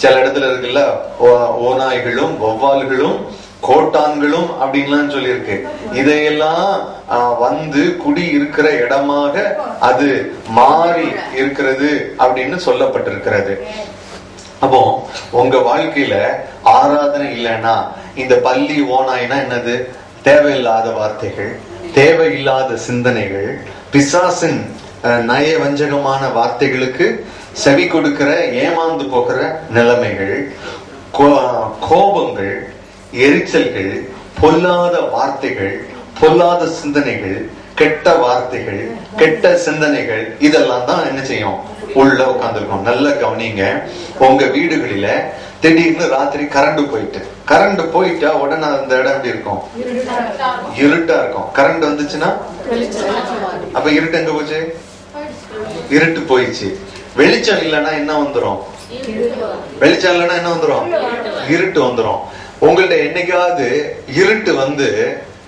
சில இடத்துல இருக்குல்ல, ஓநாய்களும் வௌவால்களும் கோட்டான்களும் அப்படின்லாம் சொல்லியிருக்கு. இதையெல்லாம் வந்து குடி இருக்கிற இடமாக அது மாறி இருக்கிறது அப்படின்னு சொல்லப்பட்டிருக்கிறது. அப்போ உங்க வாழ்க்கையில ஆராதனை இல்லைன்னா, இந்த பள்ளி ஓனாய்னா என்னது? தேவையில்லாத வார்த்தைகள், தேவையில்லாத சிந்தனைகள், பிசாசின் நயவஞ்சகமான வார்த்தைகளுக்கு செவி கொடுக்கிற ஏமாந்து போகிற நிலைமைகள், கோபங்கள், எரிச்சல்கள், பொல்லாத வார்த்தைகள், பொல்லாத சிந்தனைகள், கெட்ட வார்த்தைகள், கெட்ட சிந்தனைகள், இதெல்லாம் தான் என்ன செய்யும்? உள்ள உட்கார்ந்துருக்கோம். நல்ல கவனிங்க. உங்க வீடுகளில திடீர்னு ராத்திரி கரண்ட் போயிட்டா உடனே அந்த இடம் எப்படி இருக்கும்? இருட்டா இருக்கும். கரண்ட் வந்துச்சுன்னா அப்ப இருட்டு எங்க போச்சு? இருட்டு போயிடுச்சு. வெளிச்சம் இல்லைன்னா என்ன வந்துரும்? வெளிச்சம் இல்லைன்னா என்ன வந்துரும்? இருட்டு வந்துரும். உங்கள்ட்ட என்னைக்காவது இருட்டு வந்து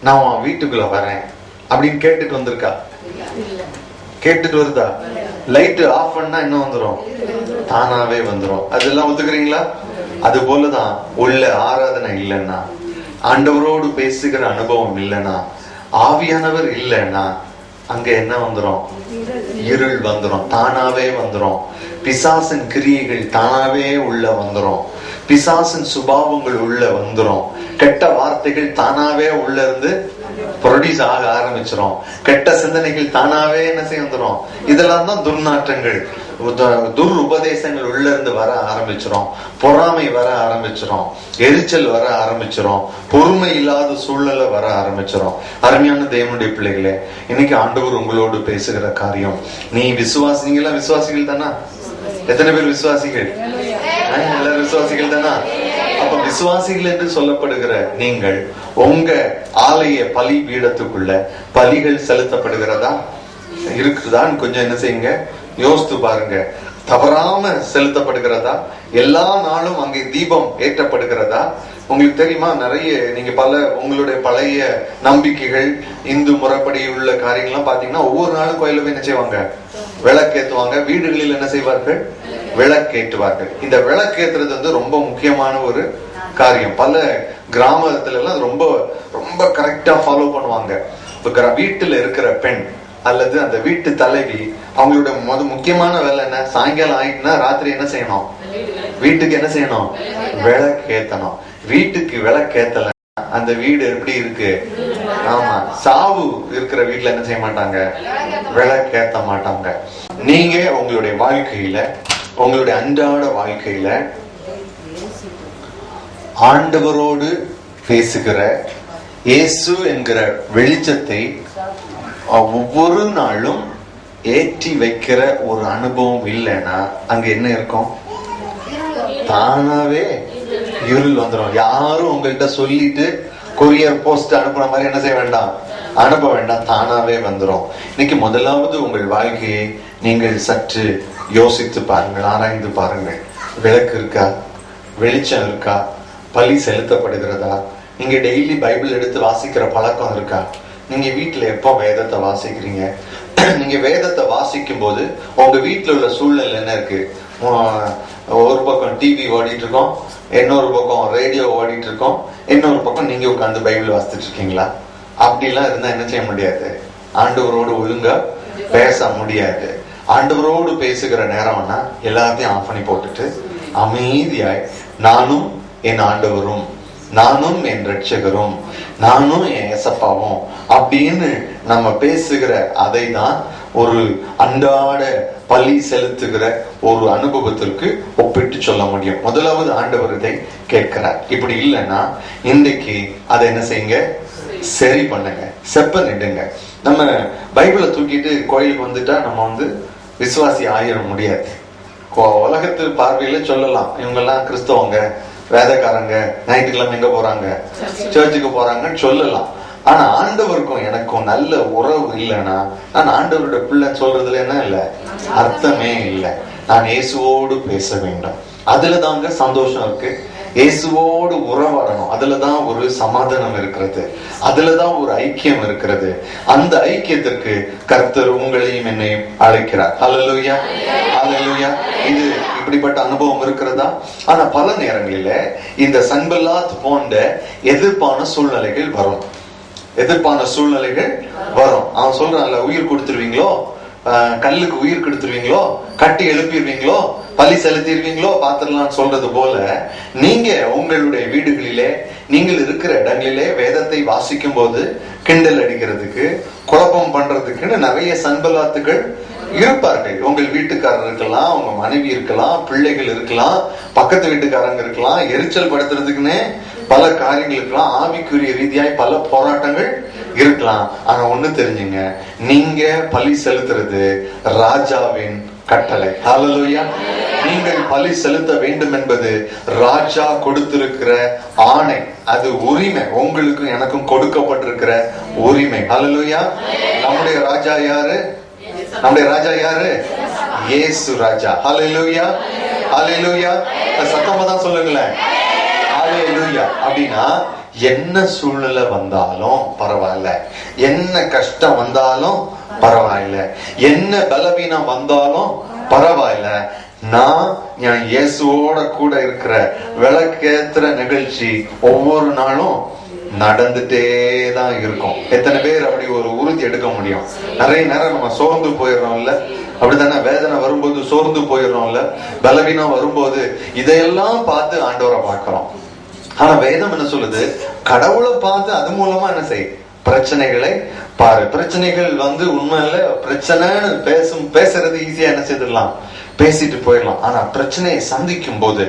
நான் வீட்டுக்குள்ள வரேன் அப்படின்னு கேட்டுட்டு வந்திருக்கா? கேட்டுட்டு வருதா? லைட் ஆஃப் பண்ணா என்ன வந்துரும்? தானாவே வந்துரும். அதெல்லாம் ஒத்துக்கிறீங்களா? அது போலதான் உள்ள ஆராதனை இல்லைன்னா, ஆண்டவரோடு பேசுகிற அனுபவம் இல்லைன்னா, ஆவியானவர் இல்லைன்னா அங்க என்ன வந்துரும்? இருள் வந்துரும், தானாவே வந்துரும். பிசாசின் கிரியைகள் தானாவே உள்ள வந்துரும். பிசாசின் சுபாவங்கள் உள்ள வந்துரும். கெட்ட வார்த்தைகள் தானாவே உள்ள இருந்து ப்ரொடியூஸ் ஆக ஆரம்பிச்சிரும். கெட்ட சிந்தனைகள் தானாவே என்ன செய்ய வந்துரும். இதெல்லாம் தான் துர்நாற்றங்கள், துர் உபதேசங்கள் உள்ள இருந்து வர ஆரம்பிச்சிரும். பொறாமை வர ஆரம்பிச்சிரும், எரிச்சல் வர ஆரம்பிச்சிரும், பொறுமை இல்லாத சூழ்நிலை வர ஆரம்பிச்சிரும். அருமையான தேவனுடைய பிள்ளைகளே, இன்னைக்கு ஆண்டவர் உங்களோடு பேசுகிற காரியம், நீ விசுவாசிங்களா? விசுவாசிகள் தானா? எத்தனை பேர் விசுவாசிகள்? எல்லாரும் விசுவாசிகள் தானா? அப்ப விசுவாசிகள் என்று சொல்லப்படுகிற நீங்கள் உங்க ஆலய பலி பீடத்துக்குள்ள பலிகள் செலுத்தப்படுகிறதா இருக்குதான்னு கொஞ்சம் என்ன செய்யுங்க, யோசித்து பாருங்க. தவறாம செலுத்தப்படுகிறதா? எல்லா நாளும் அங்கே தீபம் ஏற்றப்படுகிறதா? உங்களுக்கு தெரியுமா, நிறைய நீங்க உங்களுடைய பழைய நம்பிக்கைகள், இந்து முறைப்படி உள்ள காரியங்கள்லாம் பாத்தீங்கன்னா ஒவ்வொரு நாளும் கோயில போய் என்ன செய்வாங்க? விளக்கேற்றுவாங்க. வீடுகளில் என்ன செய்வார்கள்? விளக்கேற்றுவார்கள். இந்த விளக்கேற்றுறது ரொம்ப முக்கியமான ஒரு காரியம். பல கிராமத்துல எல்லாம் ரொம்ப ரொம்ப கரெக்டா ஃபாலோ பண்ணுவாங்க. வீட்டுல இருக்கிற பெண் அல்லது அந்த வீட்டு தலைவி, அவங்களோட முக்கியமான வேலை என்ன? சாயங்காலம் ஆயிட்டுனா ராத்திரி என்ன செய்யணும்? வீட்டுக்கு என்ன செய்யணும்? விளக்கேத்தணும். வீட்டுக்கு விளக்கேத்தல அந்த வீடு எப்படி இருக்கு? ஆமா, சாவு இருக்கிற வீட்டுல என்ன செய்ய மாட்டாங்க? விளக்கேத்த மாட்டாங்க. நீங்க உங்களுடைய வாழ்க்கையில, உங்களுடைய அன்றாட வாழ்க்கையில ஆண்டவரோடு பேசுகிற இயேசு என்கிற வெளிச்சத்தை ஒவ்வொரு நாளும் ஏற்றி வைக்கிற ஒரு அனுபவம் இல்லைன்னா அங்க என்ன இருக்கும்? தானாவே இருள் வந்துடும். யாரும் உங்கள்கிட்ட சொல்லிட்டு கொரியர் போஸ்ட் அனுப்புற மாதிரி என்ன செய்ய வேண்டாம், அனுப்ப வேண்டாம், தானாவே வந்துடும். இன்னைக்கு முதலாவது உங்கள் வாழ்க்கையை நீங்கள் சற்று யோசித்து பாருங்கள், ஆராய்ந்து பாருங்கள். விளக்கு இருக்கா? வெளிச்சம் இருக்கா? பலி செலுத்தப்படுகிறதா? நீங்க டெய்லி பைபிள் எடுத்து வாசிக்கிற பழக்கம் இருக்கா? நீங்க வீட்டுல எப்போ வேதத்தை வாசிக்கிறீங்க? நீங்க வேதத்தை வாசிக்கும் போது உங்க வீட்டுல உள்ள சூழ்நிலை என்ன இருக்கு? ஒரு பக்கம் டிவி ஓடிட்டு இருக்கோம், இன்னொரு பக்கம் ரேடியோ ஓடிட்டு இருக்கோம், இன்னொரு பக்கம் நீங்க உட்காந்து பைபிள் வாசித்துட்டு இருக்கீங்களா? அப்படிலாம் இருந்தா என்ன செய்ய முடியாது? ஆண்டவரோடு ஒழுங்கா பேச முடியாது. ஆண்டவரோடு பேசுகிற நேரம்னா எல்லாத்தையும் ஆஃப் பண்ணி போட்டுட்டு அமைதியாய் நானும் என் ஆண்டவரும், நானும் என் ரட்சகரும், நானும் என் ஏசப்பாவும் அப்படின்னு நம்ம பேசுகிற அதை தான் ஒரு அன்றாட பலி செலுத்துகிற ஒரு அனுபவத்திற்கு ஒப்பிட்டு சொல்ல முடியும். முதலாவது ஆண்டவர் இதை கேட்கிறார். இப்படி இல்லைன்னா இன்றைக்கு அதை என்ன செய்யுங்க? சரி பண்ணுங்க, செப்பனிடுங்க. நம்ம பைபிளை தூக்கிட்டு கோயிலுக்கு வந்துட்டா நம்ம விசுவாசி ஆயிட முடியாது. உலகத்து பார்வையில சொல்லலாம், இவங்கெல்லாம் கிறிஸ்தவங்க, வேதக்காரங்க, ஞாயிற்றுக்கிழமை எங்க போறாங்க? சர்ச்சுக்கு போறாங்கன்னு சொல்லலாம். ஆனா ஆண்டவருக்கும் எனக்கும் நல்ல உறவு இல்லைன்னா நான் ஆண்டவரோட பிள்ளை சொல்றதுல என்ன இல்ல, அர்த்தமே இல்லை. நான் இயேசுவோடு பேச வேண்டும், அதுலதாங்க சந்தோஷம் இருக்கு. இயேசுவோடு உறவாடணும், அதுலதான் ஒரு சமாதானம் இருக்கிறது, அதுலதான் ஒரு ஐக்கியம் இருக்கிறது. அந்த ஐக்கியத்திற்கு கர்த்தர் உங்களையும் என்னையும் அழைக்கிறார். ஹல்லேலூயா, ஹல்லேலூயா. இது இப்படிப்பட்ட அனுபவம் இருக்கிறதா? ஆனா பல நேரங்களில இந்த சன்பல்லாத் போன்ற எதிர்ப்பான சூழ்நிலைகள் வரும். அவன் சொல்றான்ல, உயிர் கொடுத்துருவீங்களோ, கல்லுக்கு உயிர் கொடுத்துருவீங்களோ, கட்டி எழுப்பிடுவீங்களோ, பலி செலுத்திடுவீங்களோ பாத்திரலாம் சொல்றது போல, நீங்க உங்களுடைய வீடுகளிலே, நீங்கள் இருக்கிற இடங்களிலே வேதத்தை வாசிக்கும் போது கிண்டல் அடிக்கிறதுக்கு, குழப்பம் பண்றதுக்குன்னு நிறைய சன்பல்லாத்துகள் இருப்பார்கள். உங்கள் வீட்டுக்காரர் இருக்கலாம், உங்க மனைவி இருக்கலாம், பிள்ளைகள் இருக்கலாம், பக்கத்து வீட்டுக்காரங்க இருக்கலாம், எரிச்சல் படுத்துறதுக்குன்னே பல காரியங்கள் இருக்கலாம், ஆவிக்குரிய ரீதியாய் பல போராட்டங்கள் இருக்கலாம். ஆனா ஒண்ணு தெரிஞ்சுங்க, நீங்க பலி செலுத்துறது ராஜாவின் கட்டளை. ஹல்லேலூயா. நீங்கள் பலி செலுத்த வேண்டும் என்பது ராஜா கொடுத்திருக்கிற ஆணை, அது உரிமை, உங்களுக்கு எனக்கும் கொடுக்கப்பட்டிருக்கிற உரிமை. ஹல்லேலூயா. நம்முடைய ராஜா யாரு? நம்முடைய ராஜா யாரு? இயேசு ராஜா. ஹல்லேலூயா, ஹல்லேலூயா. சத்தமா தான் சொல்லுங்களேன், ஹல்லேலூயா. அப்படின்னா என்ன சூழ்நிலை வந்தாலும் பரவாயில்ல, என்ன கஷ்டம் வந்தாலும் பரவாயில்ல, என்ன பலவீனம் வந்தாலும் பரவாயில்ல, நான் இயேசுவோட கூட இருக்கிற விளக்கேத்துற நிகழ்ச்சி ஒவ்வொரு நாளும் நடந்துட்டே தான் இருக்கும். எத்தனை பேர் அப்படி ஒரு உறுதி எடுக்க முடியும்? நிறைய நேரம் நம்ம சோர்ந்து போயிடுறோம்ல, அப்படித்தானே? வேதனை வரும்போது சோர்ந்து போயிடுறோம்ல, பலவீனம் வரும்போது இதையெல்லாம் பார்த்து ஆண்டவரை பார்க்கிறோம். ஆனா வேதம் என்ன சொல்லுது? கடவுளை பார்த்து அது மூலமா என்ன செய்? பிரச்சனைகளை பாரு. பிரச்சனைகள் உண்மையில பிரச்சனைன்னு பேசுறது ஈஸியா என்ன செய்திடலாம், பேசிட்டு போயிடலாம். ஆனா பிரச்சனையை சந்திக்கும் போது,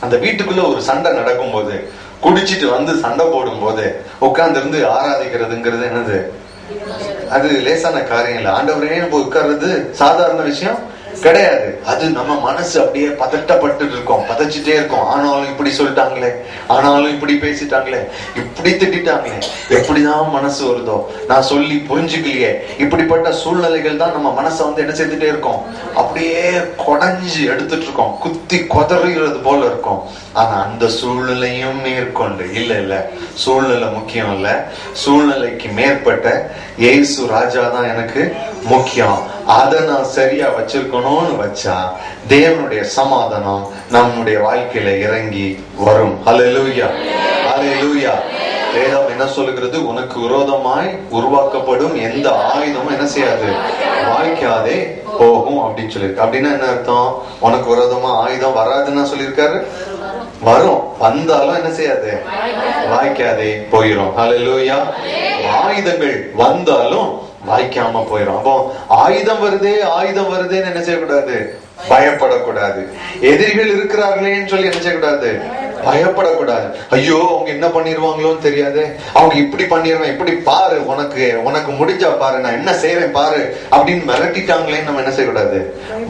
அந்த வீட்டுக்குள்ள ஒரு சண்டை நடக்கும் போது, குடிச்சிட்டு சண்டை போடும் போது உட்கார்ந்து இருந்து ஆராதிக்கிறதுங்கிறது என்னது? அது லேசான காரியம் இல்ல. ஆண்டவரே போய் உட்கார்றது சாதாரண விஷயம் கிடையாது. அது நம்ம மனசு அப்படியே பதட்டப்பட்டு இருக்கோம், பதச்சிட்டே இருக்கோம். ஆனாலும் இப்படி சொல்லிட்டாங்களே, ஆனாலும் இப்படி பேசிட்டாங்களே, இப்படி திட்டாங்களே, எப்படிதான் மனசு வருதோ, நான் சொல்லி புரிஞ்சுக்கலையே. இப்படிப்பட்ட சூழ்நிலைகள் தான் நம்ம மனசை என்ன செய்துட்டே இருக்கோம், அப்படியே கொடைஞ்சு எடுத்துட்டு இருக்கோம், குத்தி கொதறுகிறது போல இருக்கும். ஆனா அந்த சூழ்நிலையும் மேற்கொண்டு இல்ல சூழ்நிலை முக்கியம் இல்ல, சூழ்நிலைக்கு மேற்பட்ட இயேசு ராஜா தான் எனக்கு முக்கியம். அதை நான் சரியா வச்சிருக்கணும்னு வச்சா தேவனுடைய சமாதானம் நம்முடைய வாழ்க்கையில இறங்கி வரும். ஹல்லேலூயா, ஹல்லேலூயா. வேதம் என்ன சொல்லுகிறது? உனக்கு விரோதமாய் உருவாக்கப்படும் எந்த ஆயுதமும் என்ன செய்யாது, வாய்க்காதே போகும் அப்படின்னு சொல்லியிருக்கு. அப்படின்னா என்ன அர்த்தம்? உனக்கு விரோதமா ஆயுதம் வராதுன்னு சொல்லியிருக்காரு. வரும், வந்தாலும் என்ன செய்யாது, வாய்க்காதே போயிடும். ஹல்லேலூயா. ஆயுதங்கள் வந்தாலும் வாய்க்காம போயிடும். அப்போ ஆயுதம் வருதே ஆயுதம் வருதேன்னு என்ன செய்யக்கூடாது, பயப்படக்கூடாது. எதிரிகள் இருக்கிறார்களேன்னு சொல்லி என்ன செய்யக்கூடாது, பயப்படக்கூடாது. ஐயோ அவங்க என்ன பண்ணிருவாங்களோன்னு தெரியாது, அவங்க இப்படி பண்ணிடுவேன், இப்படி பாரு, உனக்கு முடிஞ்சா பாரு, நான் என்ன செய்யறேன் பாரு அப்படின்னு மிரட்டிட்டாங்களேன்னு நம்ம என்ன செய்யக்கூடாது,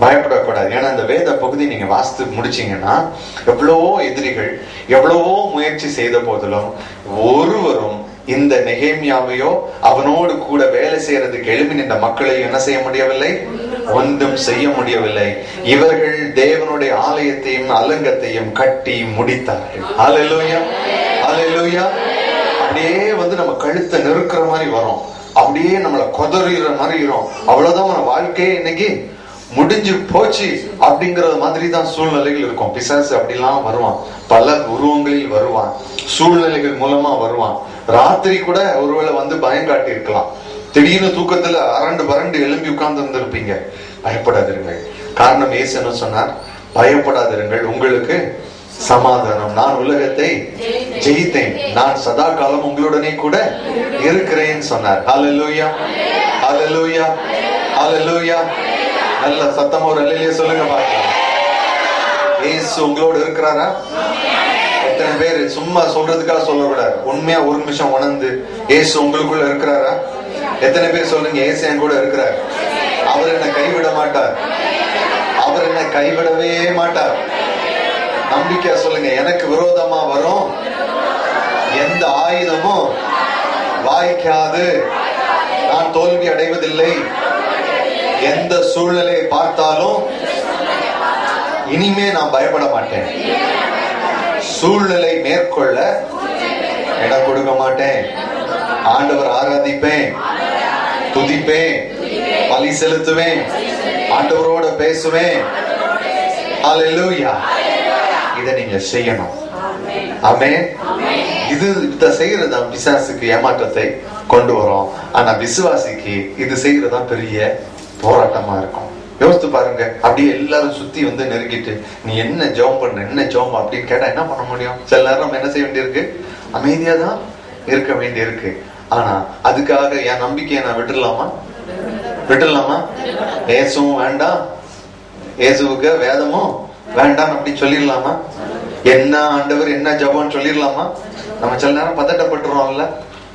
பயப்படக்கூடாது. ஏன்னா இந்த வேத பகுதி நீங்க வாசித்து முடிச்சீங்கன்னா எவ்வளவோ எதிரிகள் எவ்வளவோ முயற்சி செய்த போதிலும் ஒருவரும் இந்த நெகேமியாவையோ அவனோடு கூட வேலை செய்யறதுக்கு எழுப்பி நின்ற மக்களை என்ன செய்ய முடியவில்லை, ஒன்றும் செய்ய முடியவில்லை. இவர்கள் தேவனுடைய ஆலயத்தையும் அலங்கத்தையும் கட்டி முடித்தார்கள். ஹல்லேலூயா, ஹல்லேலூயா. அப்படியே நம்ம கழுத்தை நெருக்கிற மாதிரி வரும், அப்படியே நம்மளை கொதறிற மாதிரி வரும். அவ்வளவுதான் நம்ம வாழ்க்கையே இன்னைக்கு முடிஞ்சு போச்சு அப்படிங்கறது மாதிரி தான் சூழ்நிலைகள் இருக்கும். பிசாசு அப்படிலாம் வருவான், பல உருவங்களில் வருவான், சூழ்நிலைகள் மூலமா வருவான். ராத்திரி கூட ஒருவேளை பயம் காட்டி இருக்கலாம். திடீர்னு தூக்கத்துல அரண்டு எழும்பி உட்கார்ந்து இருந்திருப்பீங்க. பயப்படாதிருங்கள். காரணம் இயேசு என்ன சொன்னார்? பயப்படாதிருங்கள், உங்களுக்கு சமாதானம். நான் உலகத்தை ஜெயித்தேன், நான் சதா காலம் உங்களுடனே கூட இருக்கிறேன்னு சொன்னார். ஹல்லேலூயா, ஹல்லேலூயா, ஹல்லேலூயா. நல்ல சத்தமா ஒரு அல்லேலூயா சொல்லுங்க பாக்கலாம். இயேசு உங்களோட இருக்கிறாரா? எத்தனை பேர் சும்மா சொல்றதுக்காக சொல்லக்கூடாது, உண்மையா ஒரு நிமிஷம் உணர்ந்து இயேசு உங்களுக்குள்ள இருக்கிறாரா? எத்தனை பேர் சொல்லுங்க, இயேசு என் கூட இருக்கிறார், அவர் என்னை கைவிட மாட்டார், அவர் என்னை கைவிடவே மாட்டார். நம்பிக்கையா சொல்லுங்க, எனக்கு விரோதமா வரும் எந்த ஆயுதமும் வாய்க்காது, நான் தோல்வி அடைவதில்லை. எந்த சூழ்நிலையை பார்த்தாலும் இனிமே நான் பயப்பட மாட்டேன். சூழ்நிலை மேற்கொள்ள இடம் கொடுக்க மாட்டேன். ஆண்டவர் ஆராதிப்பேன், துதிப்பேன், பலி செலுத்துவேன், ஆண்டவரோட பேசுவேன். ஹல்லேலூயா. இதை நீங்க செய்யணும். ஆமென். இத செய்யறதா பிசாசுக்கு ஏமாற்றத்தை கொண்டு வரும். ஆனா விசுவாசிக்கு இது செய்யறதா பெரிய போராட்டமா இருக்கும். யோசித்து பாருங்க, அப்படியே எல்லாரும் சுத்தி நெருங்கிட்டு நீ என்ன ஜெபம் பண்ண, என்ன ஜெபம் அப்படின்னு கேட்டா என்ன பண்ண முடியும்? சில நேரம் என்ன செய்ய வேண்டியிருக்கு, அமைதியா தான் இருக்க வேண்டியிருக்கு. ஆனா அதுக்காக என் நம்பிக்கையை நான் விட்டுடலாமா? ஏசுவும் வேண்டாம், ஏசுவுக்கு வேதமும் வேண்டாம் அப்படி சொல்லிடலாமா? என்ன ஆண்டவர் என்ன ஜெபம் சொல்லிடலாமா? நம்ம சில நேரம் பதட்டப்பட்டுறோம்ல,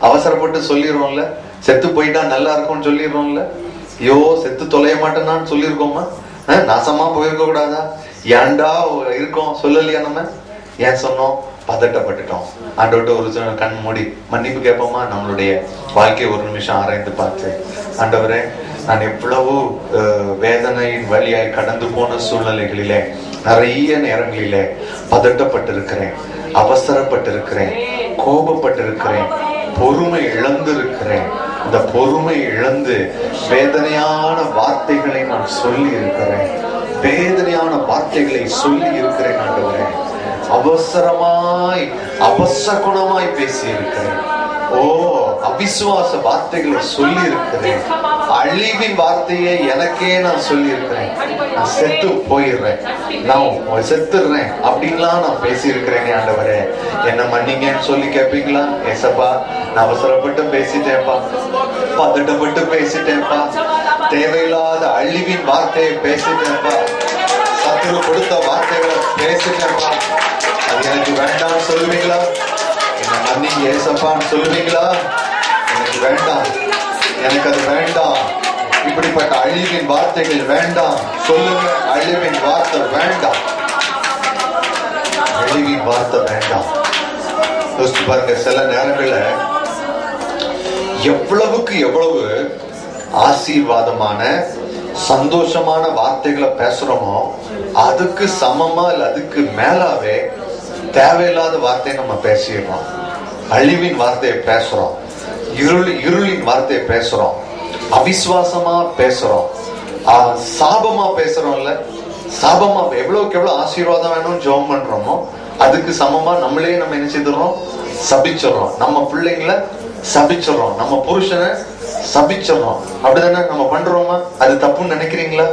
அவசரப்பட்டு சொல்லிடுறோம்ல, செத்து போயிட்டா நல்லா இருக்கும்னு சொல்லிடுறோம்ல, ஐயோ செத்து தொலைய மாட்டேன்னு சொல்லியிருக்கோமா? நாசமா போயிருக்க கூடாதா? ஏன்டா இருக்கோம் சொல்லலையா? நம்ம ஏன் சொன்னோம்? பதட்டப்பட்டுட்டோம். ஆண்டவர்கிட்ட ஒரு கண் மூடி மன்னிப்பு கேட்போமா? நம்மளுடைய வாழ்க்கையை ஒரு நிமிஷம் ஆராய்ந்து பார்த்து, ஆண்டவரே நான் எவ்வளவு வேதனையின் வழியாய் கடந்து போன சூழ்நிலைகளிலே நிறைய நேரங்களிலே பதட்டப்பட்டிருக்கிறேன், அவசரப்பட்டிருக்கிறேன், கோபப்பட்டிருக்கிறேன், பொறுமை இழந்திருக்கிறேன். இந்த பொறுமை இழந்து வேதனையான வார்த்தைகளை நான் சொல்லி இருக்கிறேன், வேதனையான வார்த்தைகளை சொல்லி இருக்கிறேன். ஆண்டவரே அவசரமாய் அவசகுணமாய் பேசி இருக்கிறேன். ஓ அவிசுவாச வார்த்தைகளை சொல்லி இருக்கிறேன், அழிவின் வார்த்தையை எனக்கே நான் சொல்லி இருக்கிறேன். நான் செத்து போயிடுறேன், நான் செத்துடுறேன் அப்படின்லாம் நான் பேசி இருக்கிறேன். ஆண்டவரே என்ன மன்னிங்கன்னு சொல்லி கேட்பீங்களா? ஏசப்பா நான் அவசரப்பட்டு பேசிட்டேன்ப்பா, பதட்டப்பட்டு பேசிட்டேன்ப்பா, தேவையில்லாத அழிவின் வார்த்தையை பேசிட்டேன்ப்பா, சத்துரு கொடுத்த வார்த்தைகளை பேசிட்டேன்ப்பா, அது எனக்கு வேண்டாம்னு சொல்லுவீங்களா? என்ன மன்னிங்க ஏசப்பான்னு சொல்லுவீங்களா? எனக்கு வேண்டாம், எனக்கு அது வேண்டாம், இப்படிப்பட்ட அழிவின் வார்த்தைகள் வேண்டாம் சொல்லுங்க. அழிவின் வார்த்தை வேண்டாம், அழிவின் வார்த்தை வேண்டாம். யோசிச்சு பாருங்க, சில நேரங்கள்ல எவ்வளவுக்கு எவ்வளவு ஆசீர்வாதமான சந்தோஷமான வார்த்தைகளை பேசுறோமோ அதுக்கு சமமா இல்ல அதுக்கு மேலாவே தேவையில்லாத வார்த்தையை நம்ம பேசிடுறோம். அழிவின் வார்த்தையை பேசுறோம், இருளின் வார்த்தையை பேசுறோம், அவிசுவாசமா பேசுறோம், சாபமா பேசுறோம்ல, சாபமா எவ்வளவுக்கு எவ்வளவு ஆசீர்வாதம் வேணும்னு ஜெபம் பண்றோமோ அதுக்கு சமமா நம்மளே நம்ம என்ன செய்துறோம், சபிச்சிடறோம். நம்ம பிள்ளைங்களை சபிச்சிடறோம், நம்ம புருஷனை சபிச்சிடறோம். அப்படிதானே நம்ம பண்றோமா? அது தப்புன்னு நினைக்கிறீங்களா?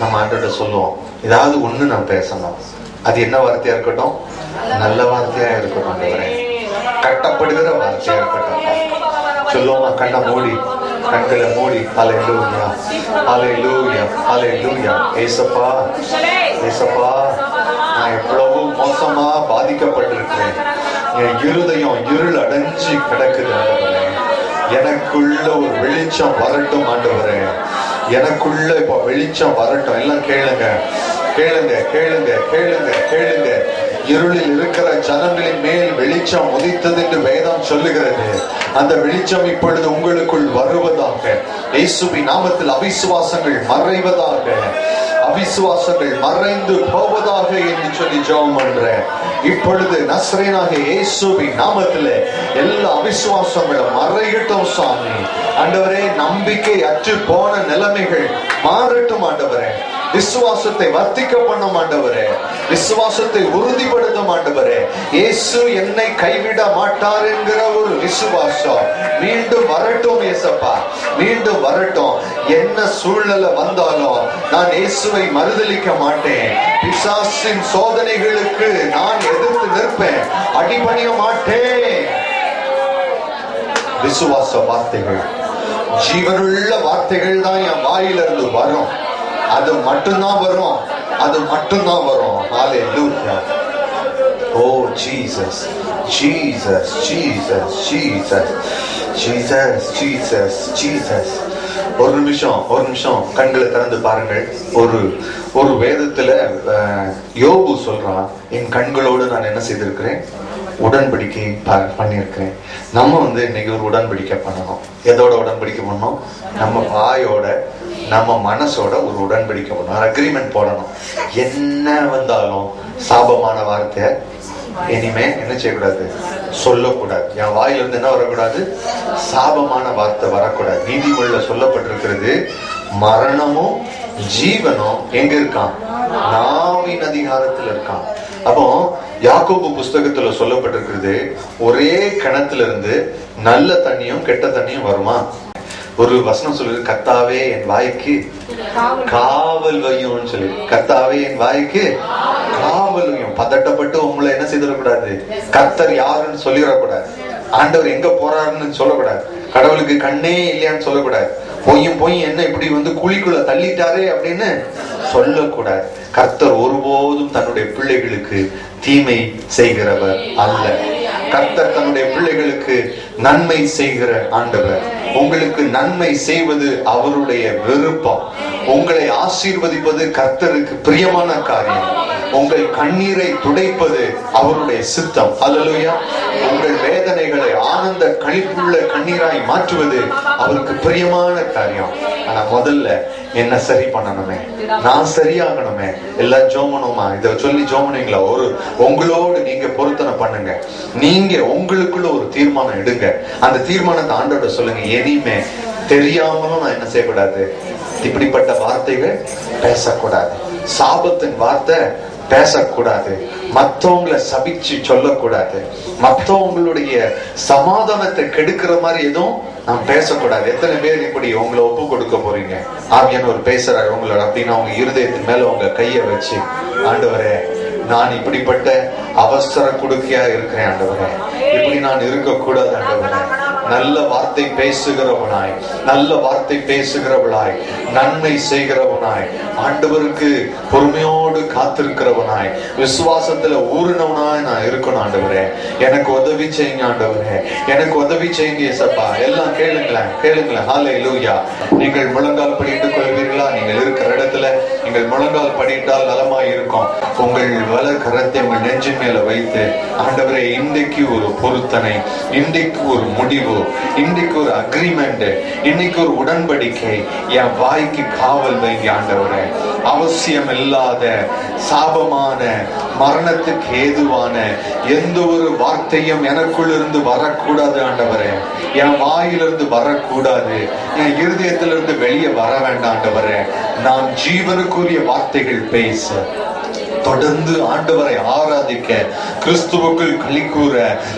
நம்ம ஆண்டவர்கிட்ட சொல்லுவோம், ஏதாவது ஒண்ணு நான் பேசணும். அது என்ன வார்த்தையா இருக்கட்டும், நல்ல வார்த்தையா இருக்கட்டும் ஆண்டவரே, கட்டப்படுகிற வார்த்தையா இருக்கட்டும். சொல்லுவோமா? கண்ணை மூடி, கண்களை மூடி, ஹல்லேலூயா ஹல்லேலூயா ஹல்லேலூயா. ஏசப்பா ஏசப்பா, நான் எவ்வளவு மோசமா பாதிக்கப்பட்டிருக்கிறேன். என் இருதயம் இருள் அடைஞ்சு கிடக்குது ஆண்டவரே. எனக்குள்ள ஒரு வெளிச்சம் வரட்டும் ஆண்டவரே, எனக்குள்ள இப்ப வெளிச்சம் வரட்டும். எல்லாம் கேளுங்க கேளுங்க கேளுங்க கேளுங்க கேளுங்க. இருளில் இருக்கிற ஜனங்களின் மேல் வெளிச்சம் உதித்தது என்று வேதம் சொல்லுகிறது. அந்த வெளிச்சம் இப்பொழுது உங்களுக்குள் வருவதாக. இயேசுவின் நாமத்தில் அவிசுவாசங்கள் மறைவதாக, அவிசுவாசங்கள் மறைந்து போவதாக என்று சொல்லி ஜெபம் பண்றேன். இப்பொழுது நசரேயனாகிய இயேசுவின் நாமத்தில் எல்லா அவிசுவாசங்களும் மறையட்டும் சாமி. ஆண்டவரே, நம்பிக்கை அற்று போன நிலைமைகள் மாறட்டும் ஆண்டவரே. விசுவாசத்தை வர்த்திக்க பண்ணும் ஆண்டவரே, விசுவாசத்தை உறுதிப்படுத்தும் ஆண்டவரே. இயேசு என்னை கைவிட மாட்டார் என்கிற ஒரு விசுவாசம் மீண்டும் வரட்டும் ஏசப்பா, மீண்டும் வரட்டும். என்ன சூழ்நிலை வந்தாலும் நான் இயேசுவை மறுதலிக்க மாட்டேன். பிசாசின் சோதனைகளுக்கு நான் எதிர்த்து நிற்பேன், அடிபணிய மாட்டேன். விசுவாச வார்த்தைகள், ஜீவனுள்ள வார்த்தைகள் தான் என் வாயிலிருந்து வரும். அது மட்டும்தான் வரும், அது மட்டும்தான் வரும். Hallelujah. Oh Jesus Jesus Jesus Jesus Jesus Jesus Jesus. ஒரு நிமிஷம் கண்களை திறந்து பாருங்கள். ஒரு வேதத்துல யோபு சொல்றான், என் கண்களோடு நான் என்ன செய்திருக்கிறேன், உடன்படிக்கை பண்ணியிருக்கிறேன். நம்ம இன்னைக்கு ஒரு உடன்படிக்கை பண்ணணும். எதோட உடன்படிக்கை பண்ணணும்? நம்ம வாயோட, நம்ம மனசோட ஒரு உடன்படிக்கை பண்ணணும், அக்ரிமெண்ட் போடணும். என்ன வந்தாலும் சாபமான வார்த்தை இனிமே என்ன செய்யக்கூடாது, சொல்லக்கூடாது. என் வாயிலிருந்து என்ன வரக்கூடாது, சாபமான வார்த்தை வரக்கூடாது. நீதிமொழியில சொல்லப்பட்டிருக்கிறது, மரணமும் ஜீவனும் எங்க இருக்கான், நாவின் அதிகாரத்துல இருக்கான். அப்போ யாக்கோபு புஸ்தகத்துல சொல்லப்பட்டிருக்கிறது, ஒரே கிணத்துல இருந்து நல்ல தண்ணியும் கெட்ட தண்ணியும் வருமா? ஒரு வசனம் சொல்லுது, கர்த்தாவே என் வாய்க்கு காவல் வையும் சொல்லி. கர்த்தாவே என் வாய்க்கு காவல் வையும். பதட்டப்பட்டு உங்களை என்ன செய்திடக்கூடாது, கர்த்தர் யாருன்னு சொல்லிடக்கூடாது, ஆண்டவர் எங்க போறாருன்னு சொல்லக்கூடாது, கடவுளுக்கு கண்ணே இல்லையான்னு சொல்லக்கூடாது, பொய்யும் என்ன இப்படி குழிக்குள்ள தள்ளிட்டாரே அப்படின்னு சொல்லக்கூடாது. கர்த்தர் ஒருபோதும் தன்னுடைய பிள்ளைகளுக்கு தீமை செய்கிறவர் அல்ல. கர்த்தர் தன்னுடைய பிள்ளைகளுக்கு நன்மை செய்கிற ஆண்டவர். உங்களுக்கு நன்மை செய்வது அவருடைய விருப்பம். உங்களை ஆசீர்வதிப்பது கர்த்தருக்கு பிரியமான காரியம். உங்கள் கண்ணீரை துடைப்பது அவருடைய சித்தம். அல்லேலூயா. உங்கள் வேதனைகளை ஆனந்த களிப்புள்ள கண்ணீராய் மாற்றுவது அவருக்கு பிரியமான காரியம். ஆனா முதல்ல என்ன சரி பண்ணணுமே, நான் சரியாகணுமே. எல்லாம் ஜோமனுமா இத சொல்லி ஜோமனீங்களா? உங்களோடு நீங்க பொருத்தனை பண்ணுங்க. நீங்க உங்களுக்குள்ள ஒரு தீர்மானம் எடுங்க. அந்த தீர்மானத்தை ஆண்டவரோட சொல்லுங்க, இனிமே தெரியாமலும் நான் என்ன செய்யக்கூடாது, இப்படிப்பட்ட வார்த்தைகள் பேசக்கூடாது, சாபத்தின் வார்த்தை பேசக்கூடாது, மற்றவங்களை சபிச்சு சொல்லக்கூடாது, மற்றவங்களுடைய சமாதானத்தை கெடுக்கிற மாதிரி எதுவும் நான் பேசக்கூடாது. எத்தனை பேர் இப்படி உங்களை ஒப்பு கொடுக்க போறீங்க? ஆவியானவர் பேசுறாரு உங்களோட அப்படின்னா உங்க இருதயத்தின் மேல உங்க கைய வச்சு, ஆண்டவரே நான் இப்படிப்பட்ட அவசர கொடுக்கையா இருக்கிறேன் ஆண்டவரே, இப்படி நான் இருக்கக்கூடாது ஆண்டவரே. நல்ல வார்த்தை பேசுகிறவனாய், நல்ல வார்த்தை பேசுகிறவளாய், நன்மை செய்கிறவனாய், ஆண்டவருக்கு பொறுமையோடு காத்திருக்கிறவனாய், விசுவாசத்துல ஊறினவனாய் நான் இருக்கணும் ஆண்டவரே. எனக்கு உதவி செய்யுங்க ஆண்டவரே, எனக்கு உதவி செய்யுங்க இயேசப்பா. எல்லாம் கேளுங்களேன் கேளுங்களேன். ஹல்லேலூயா. நீங்கள் முழங்கால் படிட்டுக் கொள்வீர்களா? நீங்கள் இருக்கிற இடத்துல நீங்கள் முழங்கால் படிட்டால் நலமாய் இருக்கும். உங்கள் வலது கரத்தை உங்கள் நெஞ்சின் மேல வைத்து, ஆண்டவரே இன்றைக்கு ஒரு பொருத்தனை, இன்றைக்கு ஒரு முடிவு, இன்னைக்கு ஒரு அக்ரிமெண்ட், இன்னைக்கு ஒரு உடன்படிக்கை. என் வாய்க்கு காவல் வைங்க ஆண்டவரே. அவசியம் இல்லாத சாபமான மரணத்துக்கு ஏதுவான எந்த ஒரு வார்த்தையும் எனக்குள் இருந்து வரக்கூடாது ஆண்டவரே. என் வாயிலிருந்து வரக்கூடாது, என் இருதயத்திலிருந்து வெளியே வர வேண்டாம் ஆண்டவரே. நான் ஜீவனுக்குரிய வார்த்தைகள் பேச, தொடர்ந்து ஆண்டவரை ஆராதிக்க, கிறிஸ்துவுக்குள் களி கூற,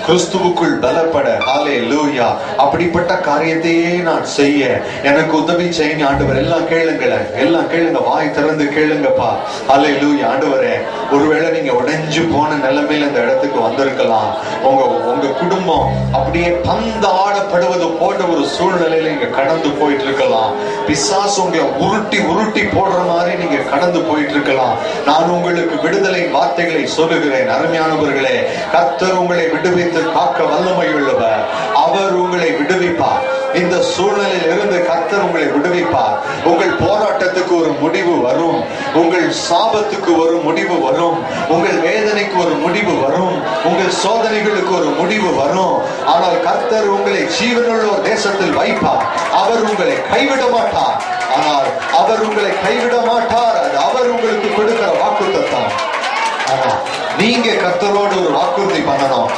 கிறிஸ்துவுக்குள் பலப்பட. ஹல்லேலூயா. அப்படிப்பட்ட காரியத்தையே நான் செய்ய எனக்கு உதவி செய்யுங்க ஆண்டவர். எல்லாம் கேளுங்களேன், எல்லாம் கேளுங்க, வாய் திறந்து கேளுங்கப்பா. ஹல்லேலூயா. ஆண்டவரே, ஒருவேளை நீங்க உடைஞ்சு போன நிலைமையில இந்த இடத்துக்கு வந்திருக்கலாம். உங்க குடும்பம் அப்படியே பந்தாடப்படுவது போன்ற ஒரு சூழ்நிலையில நீங்க கடந்து போயிட்டு இருக்கலாம். பிசாசு உங்களை உருட்டி உருட்டி போடுற மாதிரி நீங்க கடந்து போயிட்டு இருக்கலாம். நான் உங்களுக்கு விடுதலை வார்த்தைகளை சொல்லுகிறேன். அருமையானவர்களே, கர்த்தர் உங்களை விடுவித்து காக்க வல்லமையுள்ளவர். அவர் உங்களை விடுவிப்பார். இந்த சூழ்நிலையில் இருந்து கர்த்தர் உங்களை விடுவிப்பார். உங்கள் போராட்டத்துக்கு ஒரு முடிவு வரும், உங்கள் சாபத்துக்கு ஒரு முடிவு வரும், உங்கள் வேதனைக்கு ஒரு முடிவு வரும், உங்கள் சோதனைகளுக்கு ஒரு முடிவு வரும். ஆனால் கர்த்தர் உங்களை ஜீவனுள்ள ஒரு தேசத்தில் வைப்பார். அவர் உங்களை கைவிட மாட்டார். ஆனால் அவர் உங்களை கைவிட மாட்டார். அது அவர் உங்களுக்கு கொடுக்கிற வாக்குத்தத்தம். ஆனா நீங்க கர்த்தரோடு ஒரு வாக்குறுதி பண்ணணும்.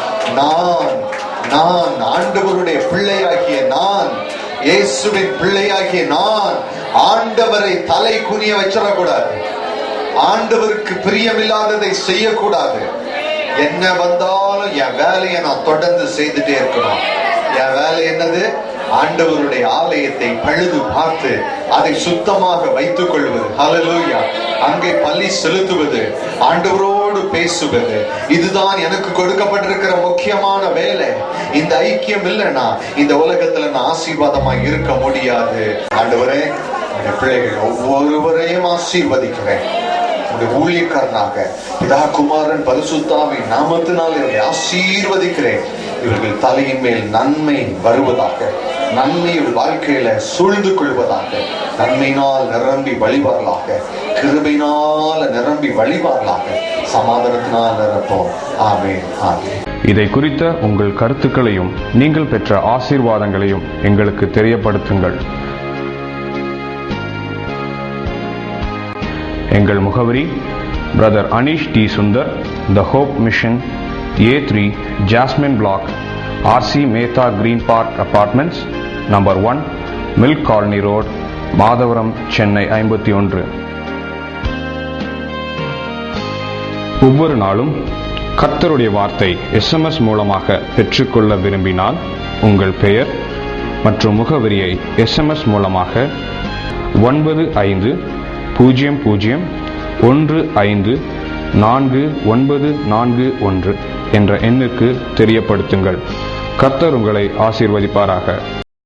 நான் ஆண்டவருடைய பிள்ளையாகிய நான், இயேசுவின் பிள்ளையாகிய நான் ஆண்டவரை தலை குனிய வச்சிடக்கூடாது. ஆண்டவருக்கு பிரியமில்லாததை செய்யக்கூடாது. என்ன வந்தாலும் என் வேலையை நான் தொடர்ந்து செய்துட்டே இருக்கணும். என் வேலை என்னது? ஆண்டவருடைய ஆலயத்தை பழுது பார்த்து அதை சுத்தமாக வைத்துக் கொள்வது. ஹல்லேலூயா. அங்கே பலி செலுத்துவது, ஆண்டவரோடு பேசுவது, இதுதான் எனக்கு கொடுக்கப்பட்டிருக்கிற முக்கியமான வேலை. இந்த ஐக்கியம் இல்லைன்னா இந்த உலகத்துல நான் ஆசீர்வாதமா இருக்க முடியாது. ஆண்டவரே, என் பிள்ளைகள் ஒவ்வொருவரையும் ஆசீர்வதிக்கிறேன். ஊழியக்காரனாக பிதா குமாரன் பரிசுத்தாவின் நாமத்தினால் இவரை ஆசீர்வதிக்கிறேன். இவர்கள் தலையின் மேல் நன்மை வருவதாக, நன்மை வாழ்க்கையில சூழ்ந்து கொள்வதாக, நன்மையினால் நிரம்பி வழிவார்களாக, கிருபையினால் நிரம்பி வழிவார்களாக, சமாதானத்தினால் நிரப்போம். ஆமென், ஆமென். இதை குறித்த உங்கள் கருத்துக்களையும் நீங்கள் பெற்ற ஆசீர்வாதங்களையும் எங்களுக்கு தெரியப்படுத்துங்கள். எங்கள் முகவரி: brother Aneesh D Sundar, the Hope Mission, A3, Jasmine Block, RC Mehta Green Park Apartments, number 1, Milk Colony Road, Madhavaram, Chennai 51. ஒவ்வொரு நாளும் கர்த்தருடைய வார்த்தை SMS மூலமாக பெற்றுக்கொள்ள விரும்பினால் உங்கள் பெயர் மற்றும் முகவரியை SMS மூலமாக 95154941 என்ற எண்ணுக்கு தெரியப்படுத்துங்கள். கர்த்தர் உங்களை ஆசீர்வதிப்பாராக.